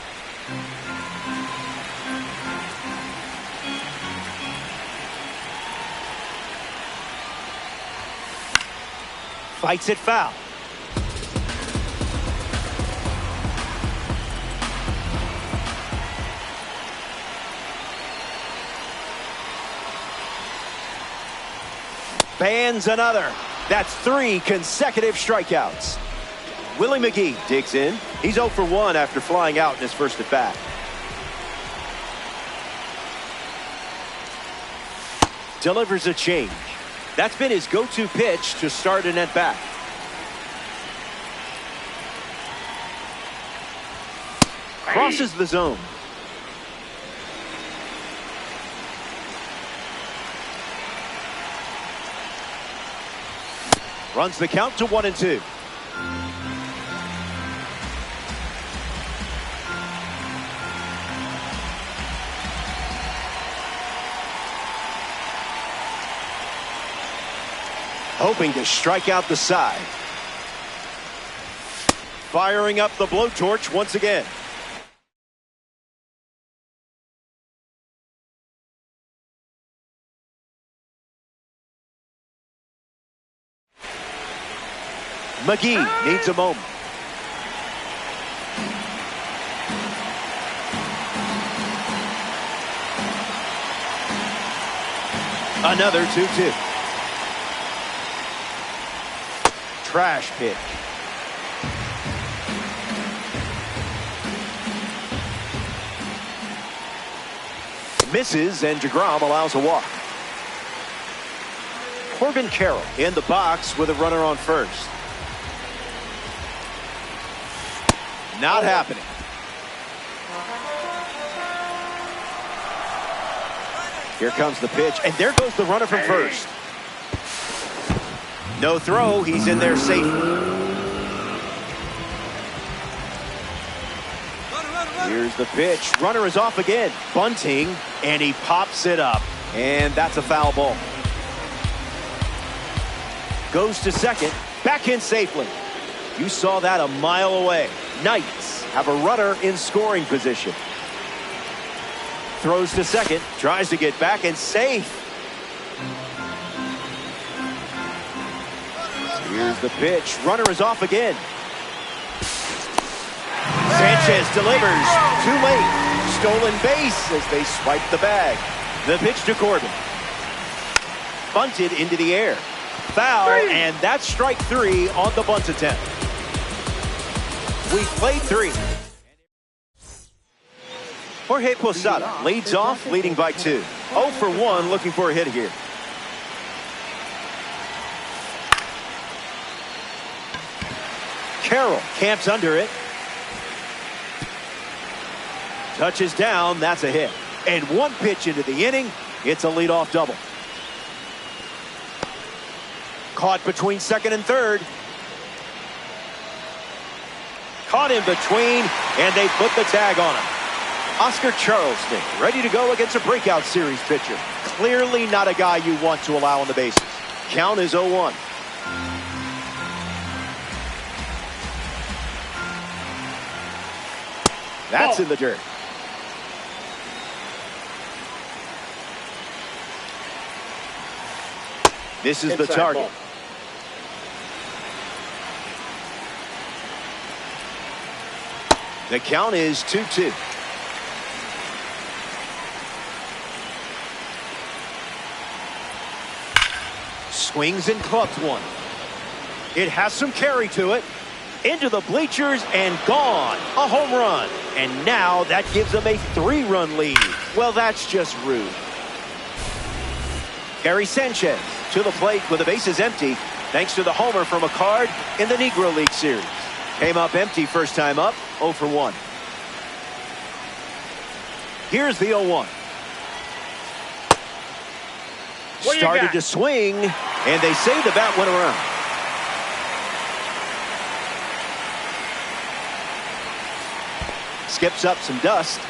Fights it foul. Bands another. That's 3 consecutive strikeouts. Willie McGee digs in. He's 0 for 1 after flying out in his first at bat. Delivers a change. That's been his go-to pitch to start an at bat. Crosses the zone. Runs the count to 1-2. Hoping to strike out the side. Firing up the blowtorch once again. McGee needs a moment. Another 2-2. Trash pitch. Misses, and DeGrom allows a walk. Corbin Carroll in the box with a runner on first. Not happening. Here comes the pitch, and there goes the runner from first. No throw. He's in there safely. Here's the pitch. Runner is off again. Bunting, and he pops it up. And that's a foul ball. Goes to second. Back in safely. You saw that a mile away. Knights have a runner in scoring position. Throws to second. Tries to get back and safe. Here's the pitch. Runner is off again. Sanchez delivers. Too late. Stolen base as they swipe the bag. The pitch to Corbin. Bunted into the air. Foul, and that's strike 3 on the bunt attempt. We played 3. Jorge Posada leads off, leading by 2. 0 for 1, looking for a hit here. Carroll camps under it. Touches down, that's a hit. And one pitch into the inning, it's a leadoff double. Caught between second and third. Caught in between, and they put the tag on him. Oscar Charleston ready to go against a breakout series pitcher. Clearly not a guy you want to allow on the bases. Count is 0-1. That's in the dirt. This is the target. Ball. The count is 2-2. Swings and clubs one. It has some carry to it. Into the bleachers and gone. A home run. And now that gives them a 3-run lead. Well, that's just rude. Gary Sanchez to the plate with the bases empty, thanks to the homer from a card in the Negro League Series. Came up empty first time up, 0 for 1. Here's the 0-1. Started to swing, and they say the bat went around. Skips up some dust.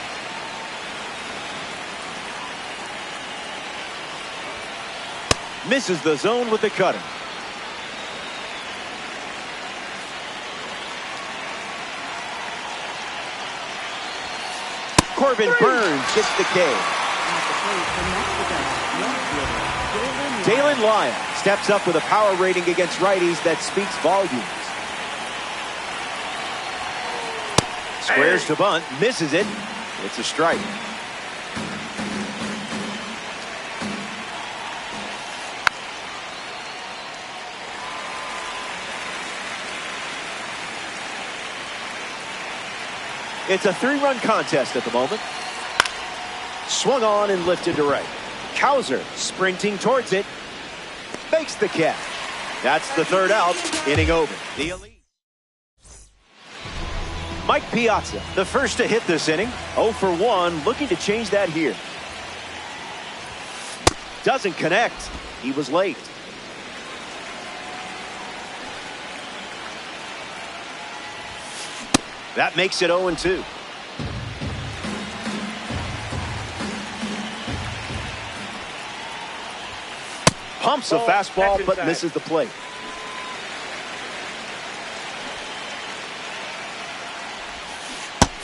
Misses the zone with the cutter. Corbin Burns gets the K. Dalen Lyon steps up with a power rating against righties that speaks volumes. Squares to bunt, misses it. It's a strike. It's a 3-run contest at the moment. Swung on and lifted to right. Cowser sprinting towards it. Makes the catch. That's the 3rd out. Inning over. The elite. Mike Piazza, the first to hit this inning. 0 for 1, looking to change that here. Doesn't connect. He was late. That makes it 0-2. Pumps a fastball, but misses the plate.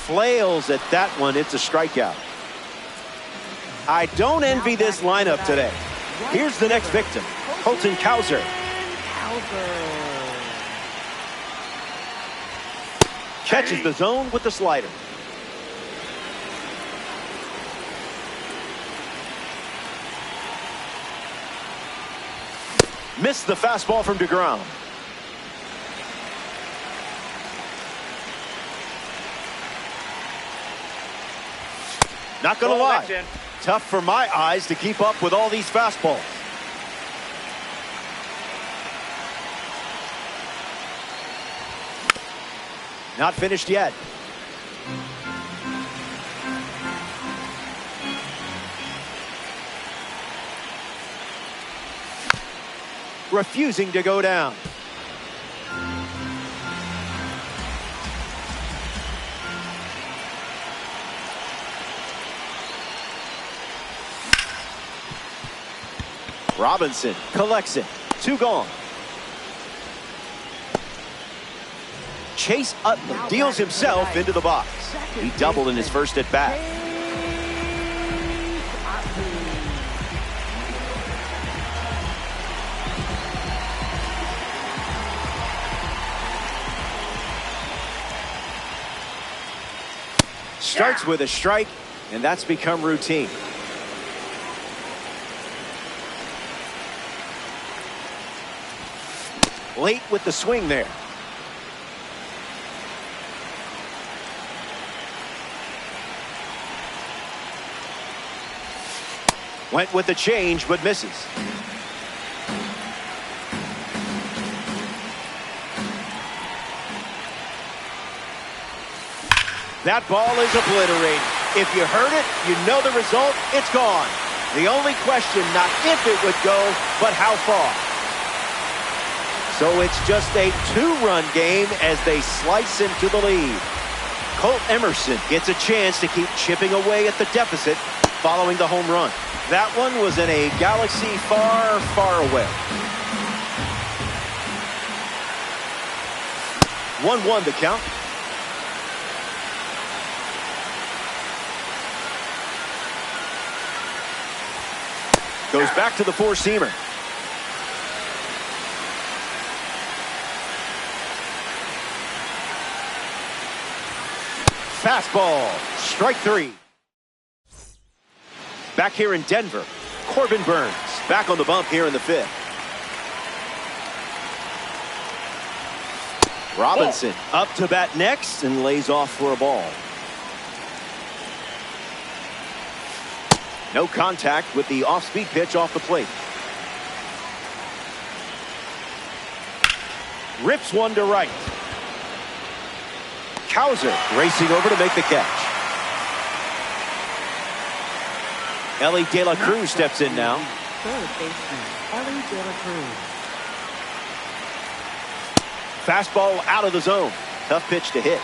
Flails at that one. It's a strikeout. I don't envy this lineup today. Here's the next victim, Colton Cowser. Catches the zone with the slider. Missed the fastball from DeGrom. Not gonna lie, tough for my eyes to keep up with all these fastballs. Not finished yet. Refusing to go down. Robinson collects it. 2 gone. Chase Utley deals himself into the box. He doubled in his first at bat. Starts with a strike, and that's become routine. Late with the swing there. Went with the change, but misses. That ball is obliterated. If you heard it, you know the result. It's gone. The only question, not if it would go, but how far. So it's just a 2-run game as they slice into the lead. Colt Emerson gets a chance to keep chipping away at the deficit following the home run. That one was in a galaxy far, far away. 1-1 the count. Goes back to the 4-seamer. Fastball, strike 3. Back here in Denver, Corbin Burns back on the bump here in the 5th. Robinson up to bat next and lays off for a ball. No contact with the off-speed pitch off the plate. Rips one to right. Cowser racing over to make the catch. Ellie De La Cruz steps in now. Third baseman, Ellie De La Cruz. Fastball out of the zone. Tough pitch to hit.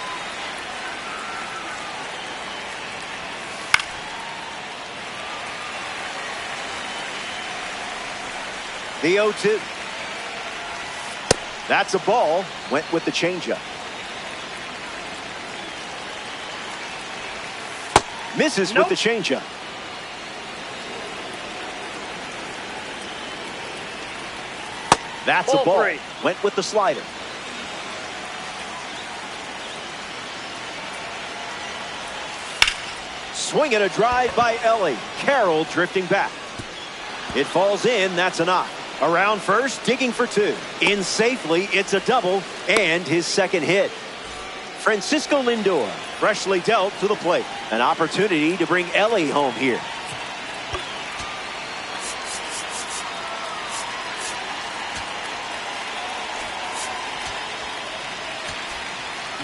The 0-2. That's a ball. Went with the changeup. Misses with the changeup. That's a ball. Went with the slider. Swing and a drive by Ellie. Carroll drifting back. It falls in. That's a knock. Around first, digging for 2. In safely, it's a double and his second hit. Francisco Lindor freshly dealt to the plate. An opportunity to bring Ellie home here.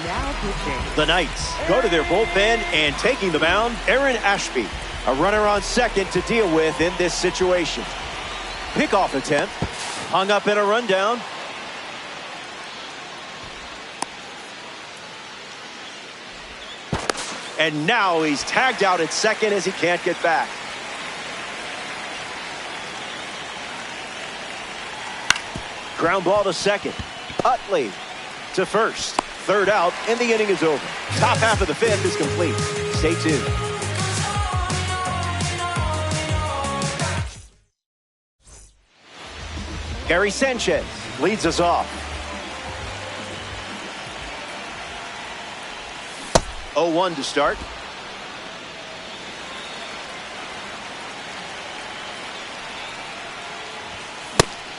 Now pitching. The Knights go to their bullpen, and taking the mound, Aaron Ashby. A runner on second to deal with in this situation. Pickoff attempt. Hung up in a rundown. And now he's tagged out at second as he can't get back. Ground ball to second. Utley to first. Third out, and the inning is over. Top half of the 5th is complete. Stay tuned. Gary Sanchez leads us off. 0-1 to start.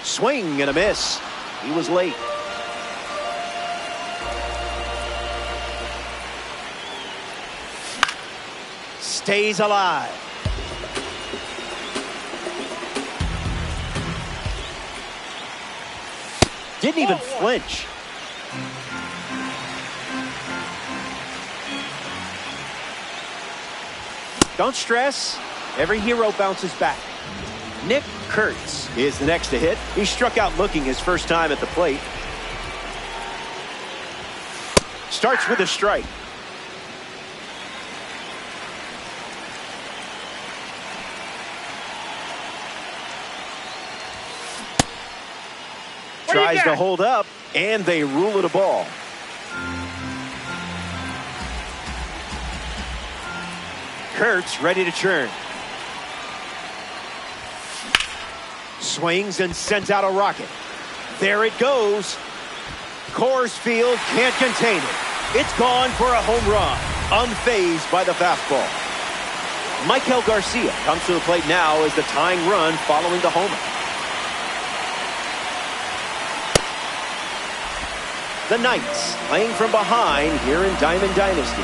Swing and a miss. He was late. Stays alive. Didn't even flinch. Don't stress. Every hero bounces back. Nick Kurtz is the next to hit. He struck out looking his first time at the plate. Starts with a strike. Tries to hold up, and they rule it a ball. Kurtz ready to churn. Swings and sends out a rocket. There it goes. Coors Field can't contain it. It's gone for a home run, unfazed by the fastball. Michael Garcia comes to the plate now as the tying run following the homer. The Knights playing from behind here in Diamond Dynasty.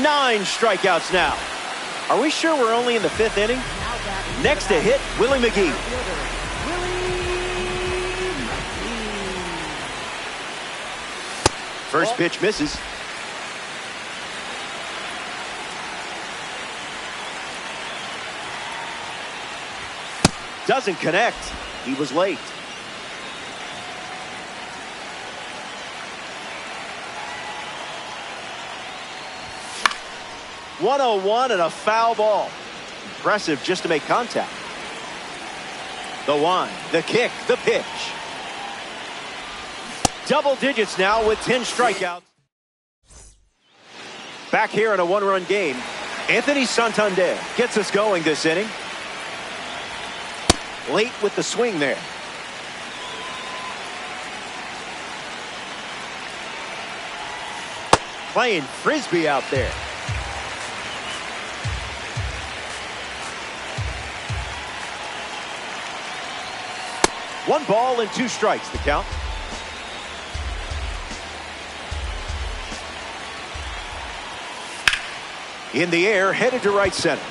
Nine strikeouts now. Are we sure we're only in the 5th inning? Next to hit, Willie McGee. First pitch misses. Doesn't connect. He was late. .101 and a foul ball. Impressive just to make contact. The one, the kick, the pitch. Double digits now with 10 strikeouts. Back here in a one-run game, Anthony Santander gets us going this inning. Late with the swing there. Playing frisbee out there. One ball and 2 strikes, the count. In the air, headed to right center.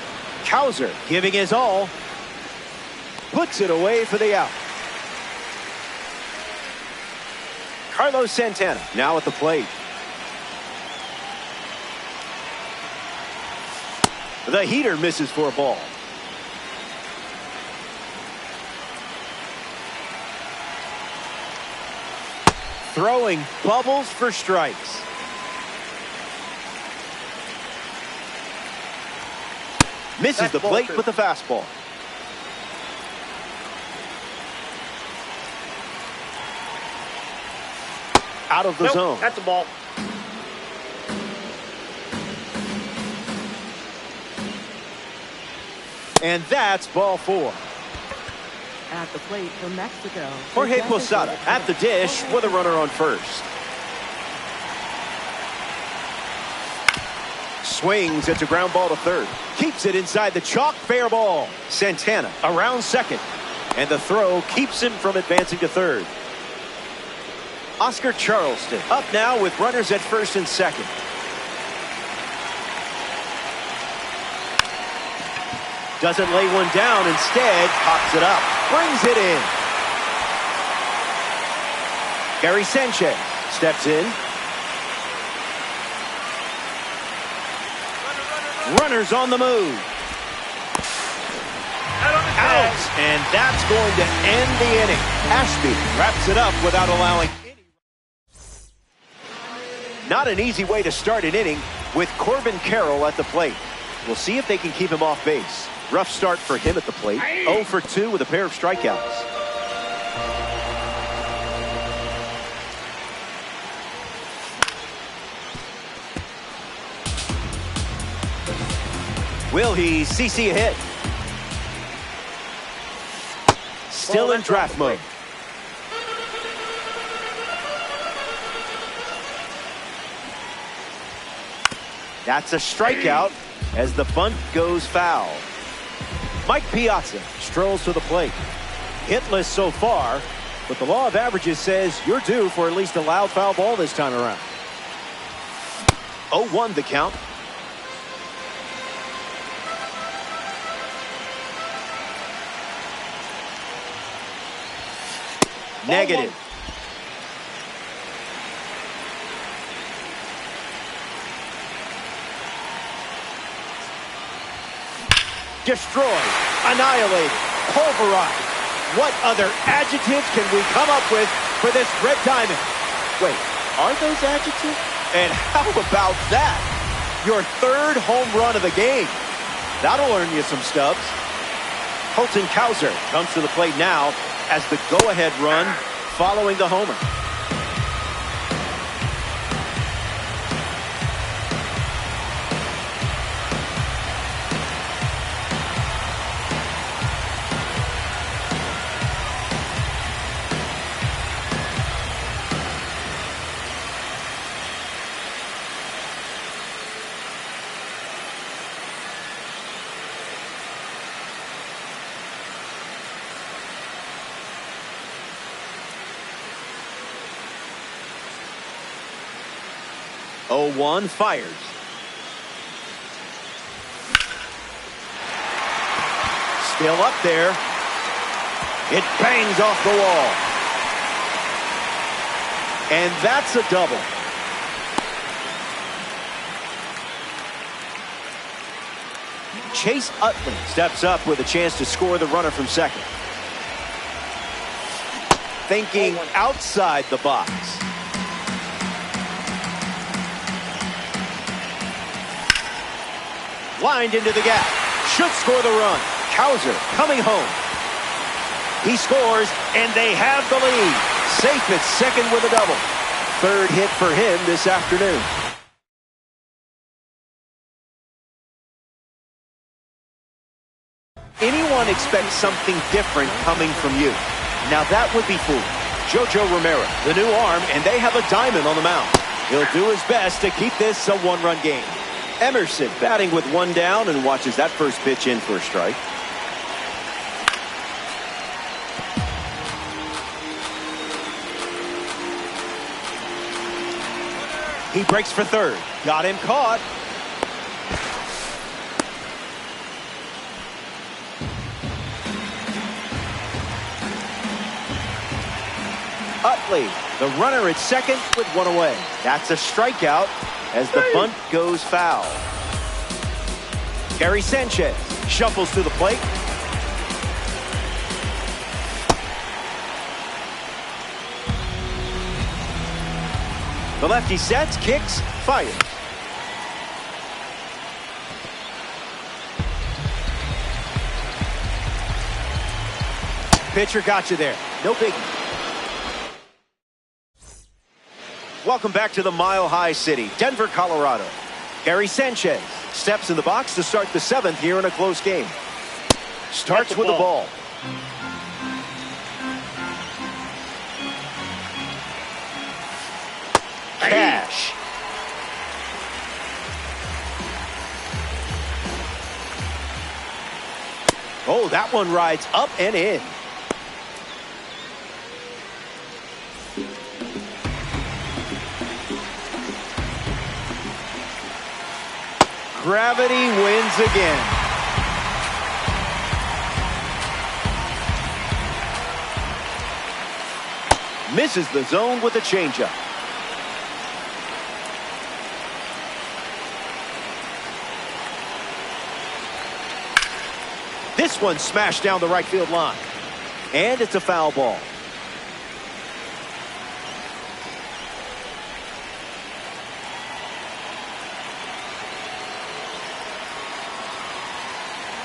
Cowser giving his all. Puts it away for the out. Carlos Santana now at the plate. The heater misses for a ball. Throwing bubbles for strikes. Misses the plate with the fastball. Out of the zone. That's a ball. And that's ball 4. At the plate from Mexico. Jorge Posada at the dish with a runner on first. Swings. It's a ground ball to third. Keeps it inside the chalk. Fair ball. Santana around second. And the throw keeps him from advancing to third. Oscar Charleston up now with runners at first and second. Doesn't lay one down. Instead, pops it up. Brings it in. Gary Sanchez steps in. Runners on the move. Out. And that's going to end the inning. Ashby wraps it up without allowing any. Not an easy way to start an inning with Corbin Carroll at the plate. We'll see if they can keep him off base. Rough start for him at the plate. 0 for 2 with a pair of strikeouts. Will he CC a hit? Still in draft mode. That's a strikeout as the bunt goes foul. Mike Piazza strolls to the plate. Hitless so far, but the law of averages says you're due for at least a loud foul ball this time around. 0-1 the count. Negative. Destroyed, annihilated, pulverized. What other adjectives can we come up with for this red diamond? Wait, are those adjectives? And how about that? Your 3rd home run of the game. That'll earn you some stubs. Colton Cowser comes to the plate now as the go-ahead run following the homer. One fires. Still up there. It bangs off the wall. And that's a double. Chase Utley steps up with a chance to score the runner from second. Thinking outside the box. Lined into the gap. Should score the run. Cowser coming home. He scores, and they have the lead. Safe at second with a double. 3rd hit for him this afternoon. expect something different coming from you. Now that would be foolish. JoJo Romero, the new arm, and they have a diamond on the mound. He'll do his best to keep this a one-run game. Emerson batting with one down and watches that first pitch in for a strike. He breaks for third. Got him caught. Utley, the runner at second with one away. That's a strikeout as the bunt goes foul. Gary Sanchez shuffles to the plate. The lefty sets, kicks, fires. Pitcher got you there. No biggie. Welcome back to the Mile High City, Denver, Colorado. Gary Sanchez steps in the box to start the seventh here in a close game. Starts with the ball. Cash. Oh, that one rides up and in. Gravity wins again. Misses the zone with a changeup. This one smashed down the right field line. And it's a foul ball.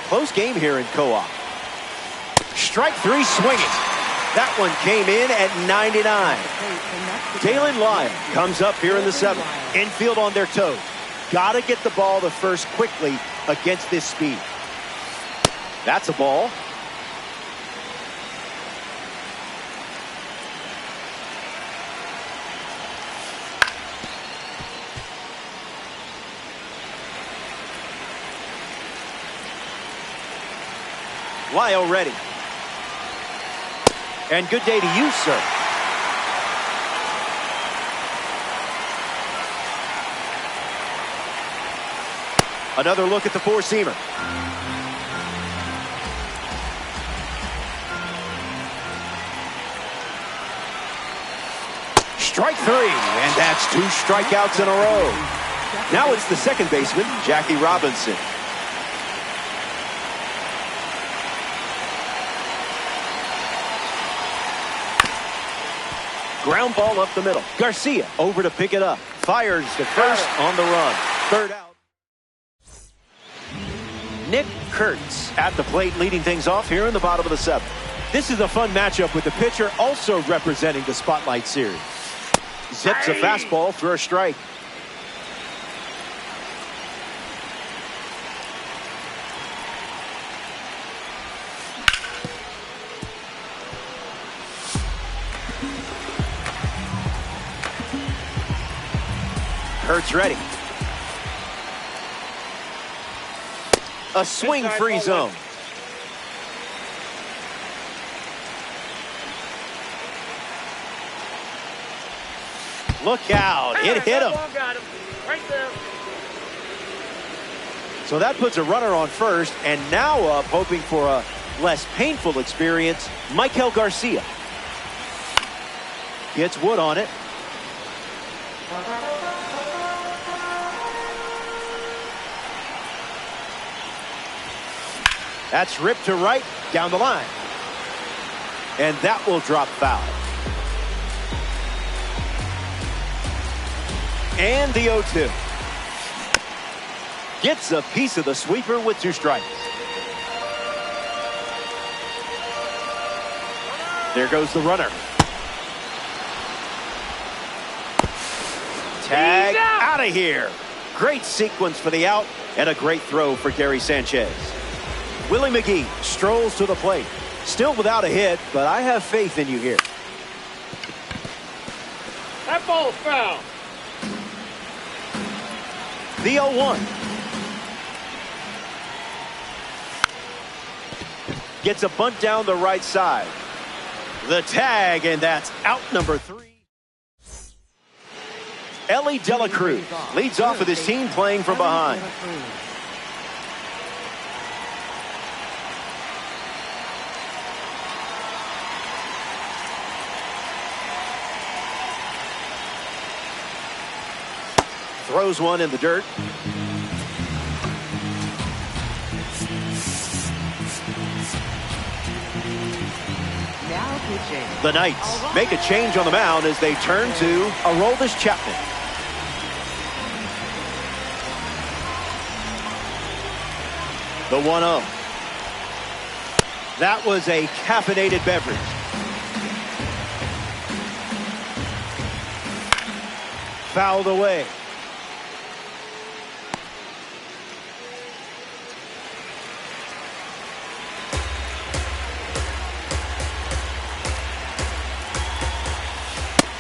Close game here in co-op. Strike three swinging. That one came in at 99. Dalen Lyon comes up here in the seventh. Infield on their toes. Got to get the ball to first quickly against this speed. That's a ball. Lyle ready. And good day to you, sir. Another look at the four-seamer. Strike three, and that's two strikeouts in a row. Now it's the second baseman, Jackie Robinson. Ground ball up the middle. Garcia over to pick it up. Fires to first on the run. Third out. Nick Kurtz at the plate leading things off here in the bottom of the seventh. This is a fun matchup with the pitcher also representing the Spotlight Series. Zips a fastball for a strike. Kurtz ready. A swing-free zone. Look out. It hit him. So that puts a runner on first, and now up hoping for a less painful experience, Michael Garcia. Gets wood on it. That's ripped to right, down the line. And that will drop foul. And the 0-2. Gets a piece of the sweeper with two strikes. There goes the runner. Tag out of here. Great sequence for the out and a great throw for Gary Sanchez. Willie McGee strolls to the plate. Still without a hit, but I have faith in you here. That ball's foul. The 0-1. Gets a bunt down the right side. The tag, and that's out number 3. Ellie De La Cruz leads off with his team playing from behind. Throws one in the dirt. Now pitching. The Knights make a change on the mound as they turn to Aroldis Chapman. The 1-0. That was a caffeinated beverage. Fouled away.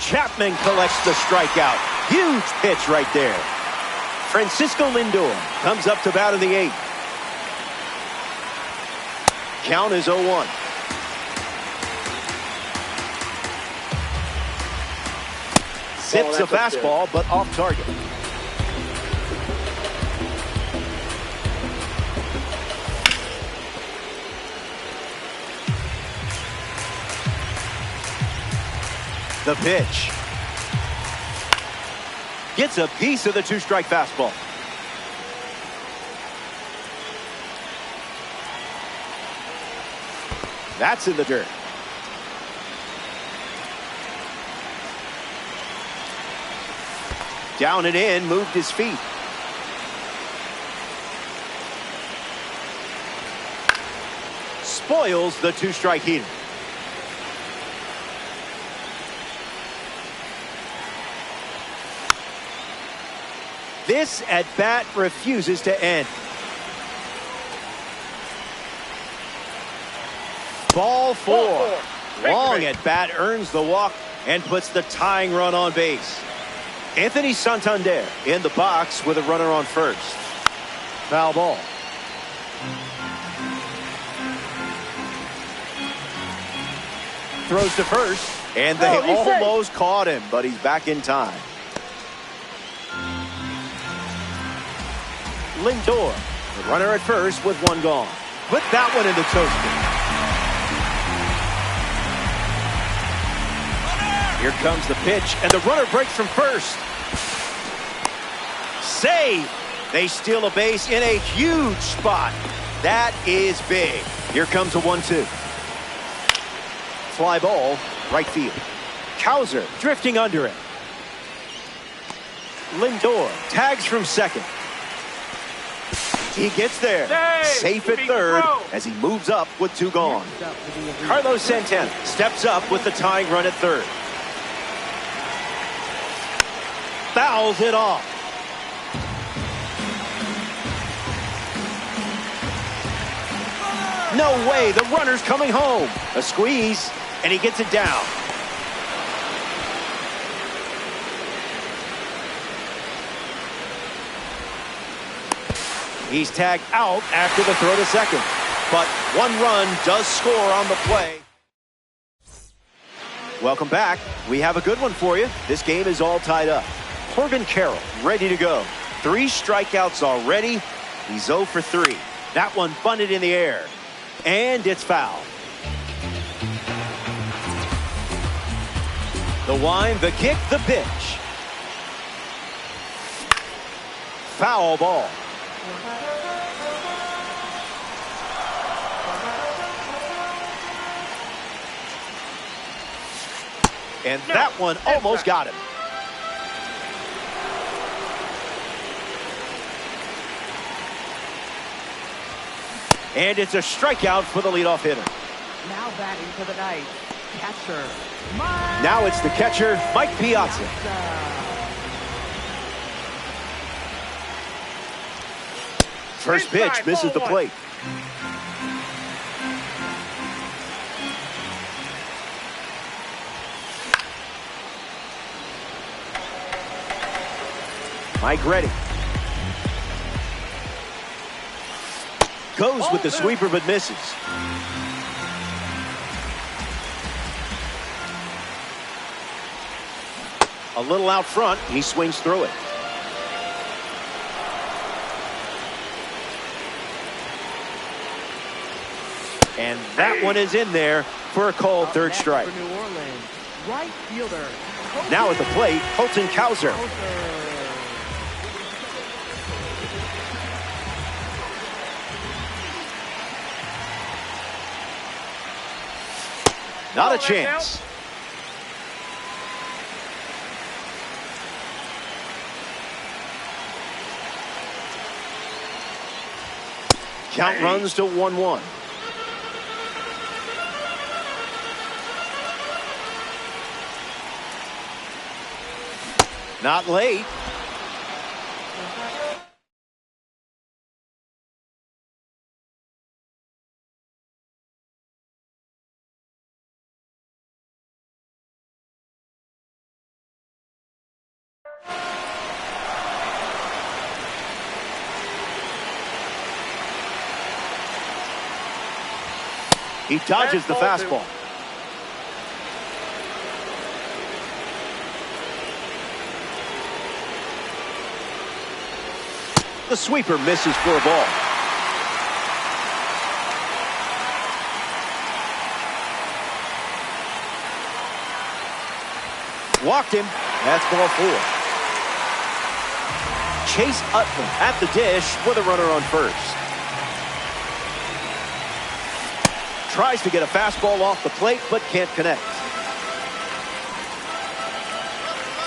Chapman collects the strikeout. Huge pitch right there. Francisco Lindor comes up to bat in the 8th. Count is 0-1. Zips a fastball, but off target. The pitch. Gets a piece of the 2-strike fastball. That's in the dirt. Down and in, moved his feet. Spoils the 2-strike heater. This at-bat refuses to end. Ball 4. Long at-bat earns the walk and puts the tying run on base. Anthony Santander in the box with a runner on first. Foul ball. Throws to first, and they almost caught him, but he's back in time. Lindor, the runner at first with 1 gone. Put that one in the toaster. Here comes the pitch, and the runner breaks from first. Save. They steal a base in a huge spot. That is big. Here comes a 1-2. Fly ball, right field. Cowser drifting under it. Lindor tags from second. He gets there. Safe at third as he moves up with 2 gone. Carlos Santana steps up with the tying run at third. Fouls it off. No way, the runner's coming home. A squeeze, and he gets it down. He's tagged out after the throw to second. But 1 run does score on the play. Welcome back. We have a good one for you. This game is all tied up. Corbin Carroll ready to go. 3 strikeouts already. He's 0 for 3. That one bunted in the air. And it's foul. The wind, the kick, the pitch. Foul ball. And that one almost got him. And it's a strikeout for the leadoff hitter. Now batting for the Knights, catcher. Now it's the catcher, Mike Piazza. First pitch misses the plate. Mike ready. Goes with the sweeper but misses. A little out front. He swings through it. And that one is in there for a called third strike. For New Orleans, right fielder. Now at the plate, Colton Cowser. Not a chance. Count runs to 1-1. Not late. He dodges the fastball. The sweeper misses for a ball. Walked him. That's ball 4. Chase Utley at the dish with a runner on first. Tries to get a fastball off the plate, but can't connect.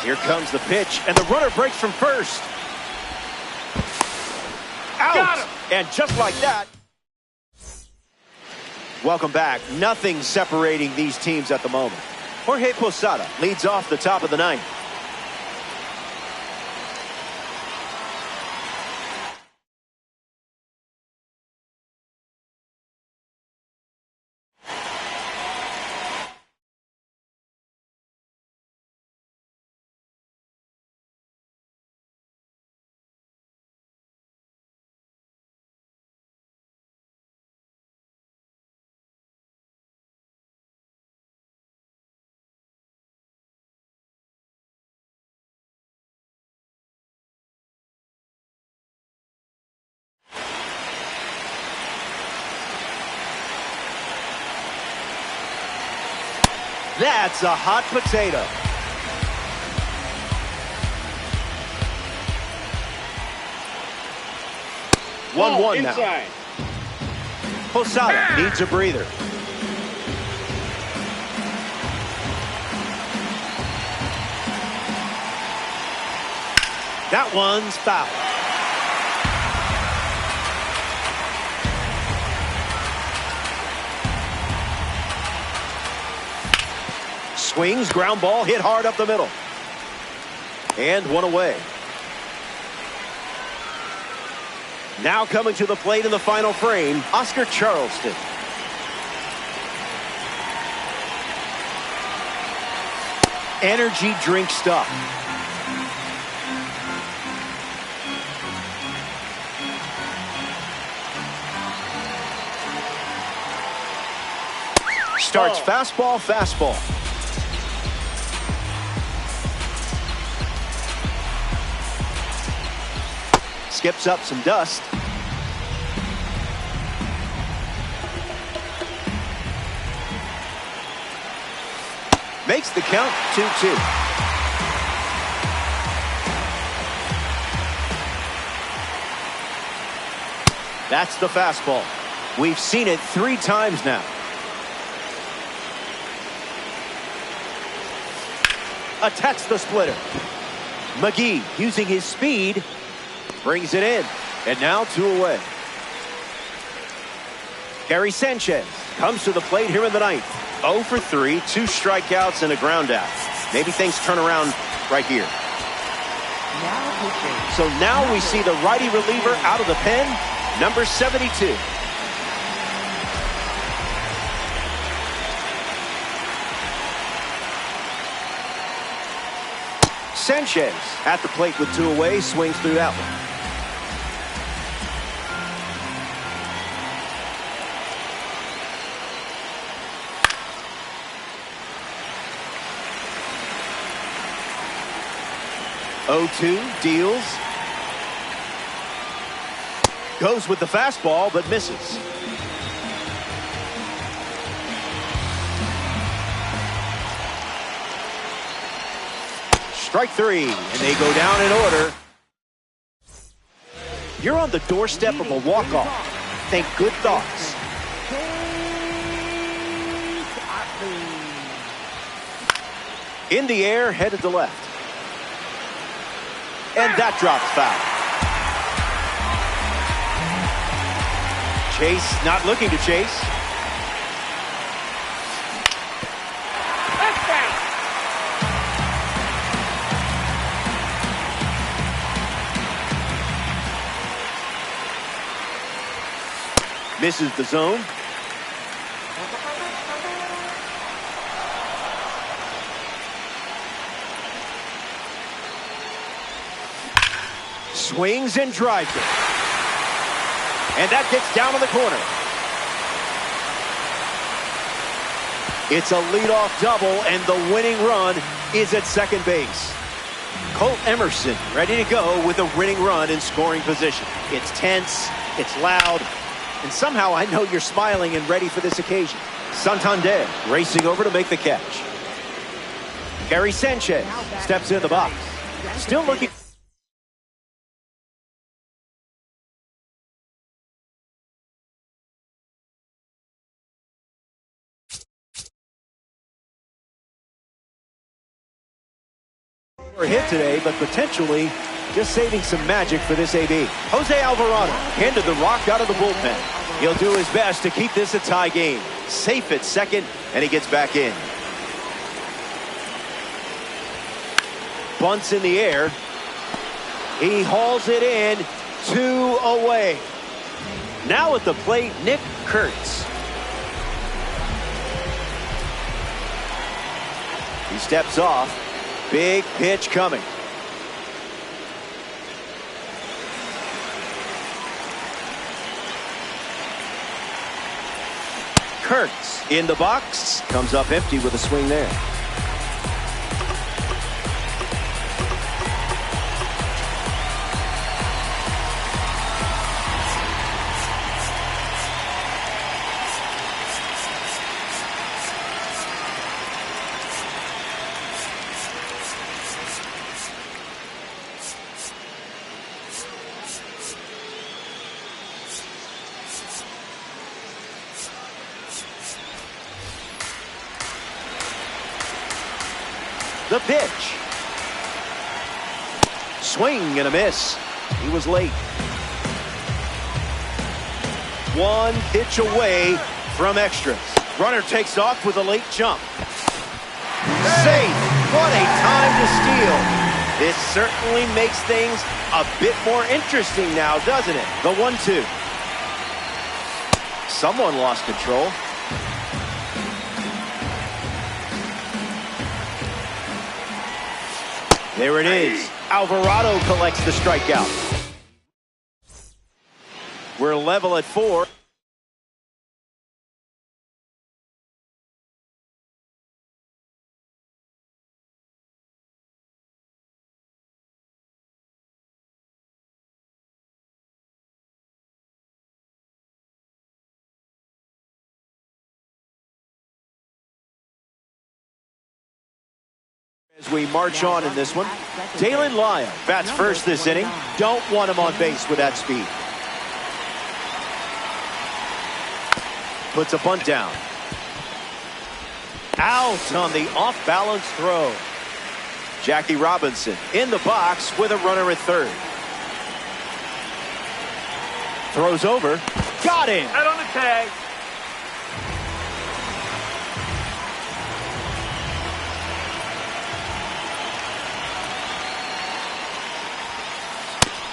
Here comes the pitch, and the runner breaks from first. Out! And just like that. Welcome back. Nothing separating these teams at the moment. Jorge Posada leads off the top of the ninth. That's a hot potato. Ball 1-1 now. inside. Posada needs a breather. That one's foul. Swings, ground ball, hit hard up the middle. And one away. Now coming to the plate in the final frame, Oscar Charleston. Energy drink stuff. Starts fastball, fastball. Skips up some dust. Makes the count 2-2. That's the fastball. We've seen it 3 times now. Attacks the splitter. McGee using his speed. Brings it in. And now 2 away. Gary Sanchez comes to the plate here in the ninth. 0 for 3, 2 strikeouts and a ground out. Maybe things turn around right here. So now we see the righty reliever out of the pen, number 72. Sanchez at the plate with 2 away, swings through that one. Oh-2 deals. Goes with the fastball, but misses. Strike 3, and they go down in order. You're on the doorstep of a walk-off. Think good thoughts. In the air, headed to left. And that drops foul. Chase not looking to chase. That's foul. Misses the zone. Swings and drives it. And that gets down in the corner. It's a leadoff double, and the winning run is at second base. Colt Emerson ready to go with a winning run in scoring position. It's tense, it's loud, and somehow I know you're smiling and ready for this occasion. Santander racing over to make the catch. Gary Sanchez steps in the box. Still looking. Hit today, but potentially just saving some magic for this AB. Jose Alvarado handed the rock out of the bullpen. He'll do his best to keep this a tie game. Safe at second, and he gets back in. Bunts in the air. He hauls it in, 2 away. Now at the plate, Nick Kurtz. He steps off. Big pitch coming. Kurtz in the box. Comes up empty with a swing there. The pitch. Swing and a miss. He was late. 1 pitch away from extras. Runner takes off with a late jump. Safe. What a time to steal. This certainly makes things a bit more interesting now, doesn't it? The 1-2. Someone lost control. There it is. Alvarado collects the strikeout. We're level at 4. As we march on in this one, Dalen Lyon bats first this inning. Don't want him on base with that speed. Puts a bunt down. Out on the off-balance throw. Jackie Robinson in the box with a runner at third. Throws over. Got him. Out on the tag.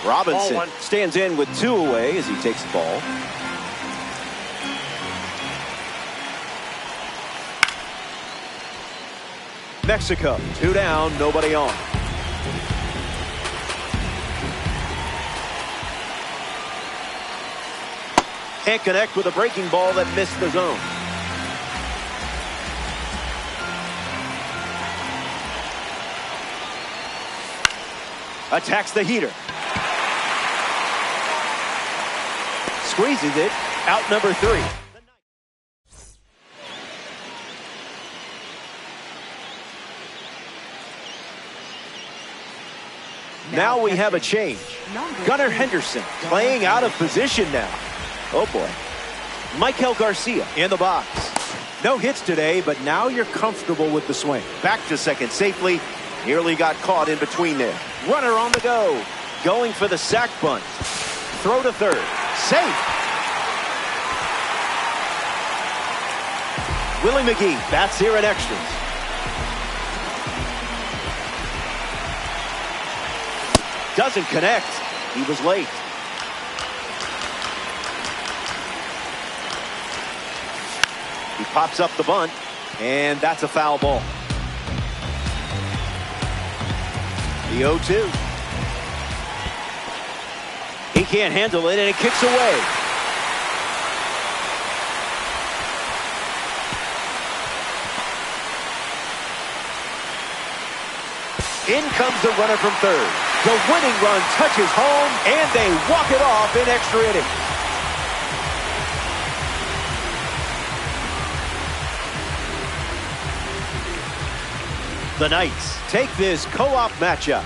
Robinson stands in with 2 away as he takes the ball. Mexico, 2 down, nobody on. Can't connect with a breaking ball that missed the zone. Attacks the heater. Squeezes it. Out number 3. Now we have a change. Gunnar Henderson playing out of position now. Oh, boy. Michael Garcia in the box. No hits today, but now you're comfortable with the swing. Back to second safely. Nearly got caught in between there. Runner on the go. Going for the sack bunt. Throw to third. Safe. Willie McGee bats here in extras. Doesn't connect. He was late. He pops up the bunt, and that's a foul ball. The 0-2. He can't handle it, and it kicks away. In comes the runner from third. The winning run touches home, and they walk it off in extra innings. The Knights take this co-op matchup.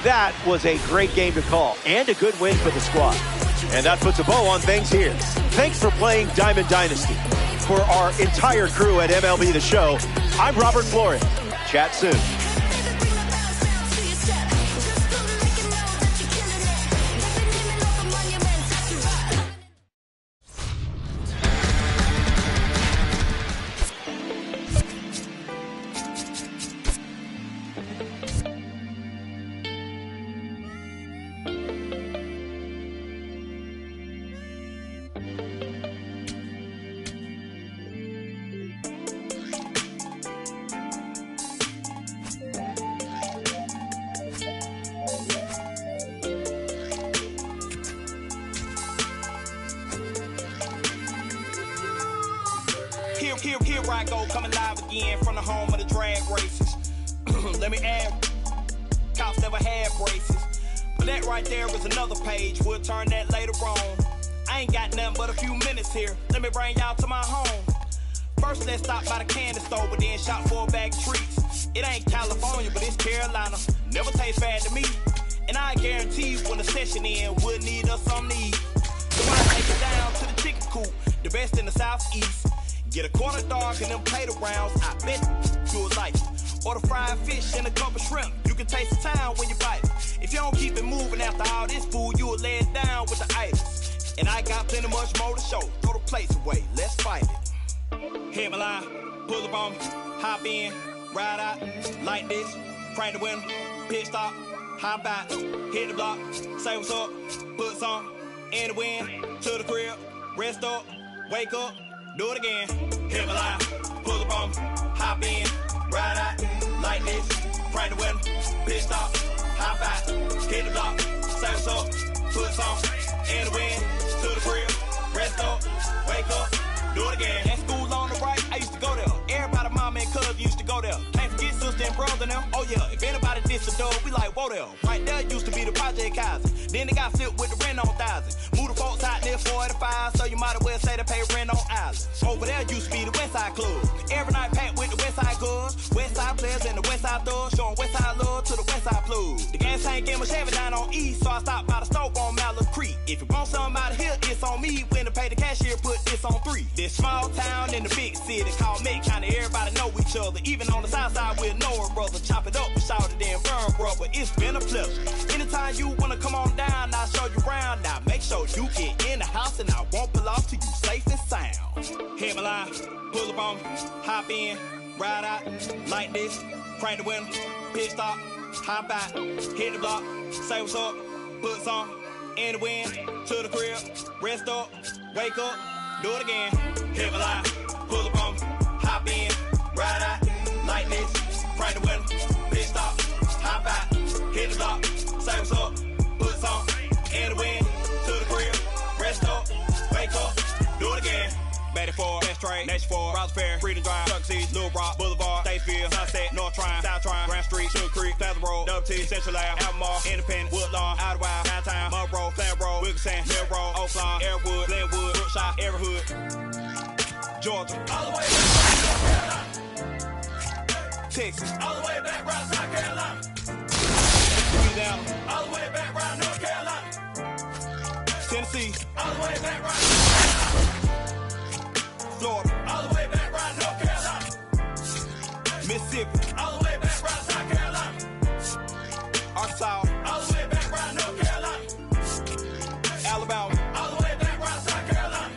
That was a great game to call and a good win for the squad. And that puts a bow on things here. Thanks for playing Diamond Dynasty. For our entire crew at MLB The Show, I'm Robert Flores. Chat soon. Here I go, coming live again from the home of the drag races. Let me add, cops never had braces. But that right there is another page, we'll turn that later on. I ain't got nothing but a few minutes here, let me bring y'all to my home. First let's stop by the candy store, but then shop for a bag of treats. It ain't California, but it's Carolina, never tastes bad to me. And I guarantee when the session ends, we'll need us some need. So I take it down to the chicken coop, the best in the southeast. Get a quarter dog and them potato rounds, I bet you'll like it. Order fried fish and a couple shrimp, you can taste the town when you bite it. If you don't keep it moving after all this food, you'll lay it down with the itis. And I got plenty much more to show, throw the place away, let's fight it. Hit my line, pull up on me, hop in, ride out, like this, crank the window, pit stop, hop out, hit the block, say what's up, put some in the wind, to the crib, rest up, wake up, do it again. Hit my line, pull up on me, hop in, ride out, like this, crank the window, pit stop, hop out, hit the block, say what's up, put some in the wind, to the crib, rest up, wake up, do it again. At school on the right, I used to go there. Everybody, mama and cuz used to go there. Can't forget sister and brother now. Oh yeah, if anybody diss a dog, we like, whoa there. Right there used to be the Project Kaiser. Then they got flipped with the rent on 1,000. Moved the folks out near 45, so you might as well say they pay rent on island. Over there used to be the West Side Club. Every night packed with the West Side Cubs. West Side players and the West Side thugs, showing West Side love to the West Side plug. The gas tank in my Chevy down on East, so I stopped by the stove on Mallard Creek. If you want something out of here, it's on me. When to pay the cashier, put this on 3. This small town in the big city called Mid County, everybody know each other. Even on the south side, we'll know a brother. Chop it up and shout it in burn, brother. It's been a pleasure. Anytime you wanna come on down, I'll show you around. Now make sure you get in the house and I won't pull off till you safe and sound. Hit my line, pull up on me, hop in, ride out, like this, crank the window, pit stop, hop out, hit the block, say what's up, put some in the wind, to the crib, rest up, wake up, do it again. Hit my line, pull up on me, hop in, ride out, like this, crank the window, pit stop, hop out, hit Parade, Nashville, Browns Fair, Freedom Drive, Chuck City, Little Rock, Boulevard, Statesville, Sunset, North Trine, South Trine, Grand Street, Sugar Creek, Plaza Road, Double T, Central Ave, Albemarle, Independent, Woodlawn, Idlewild, Downtown, Monroe, Flat Road, Wilkinson, Mill Road, Oaklawn, Airwood, Glenwood, Brookshire, Every Hood, Georgia, all the way back North Carolina, Texas, all the way back around South Carolina, Louisiana, all the way back around North Carolina, Tennessee, all the way back around Florida, all the way back around North Carolina, Mississippi, all the way back around South Carolina, Arkansas, all the way back around North Carolina, Alabama, all the way back around South Carolina.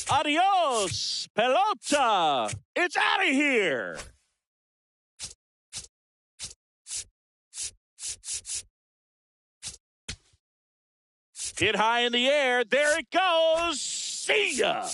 Adios, pelota. It's out of here. Hit high in the air. There it goes. See ya.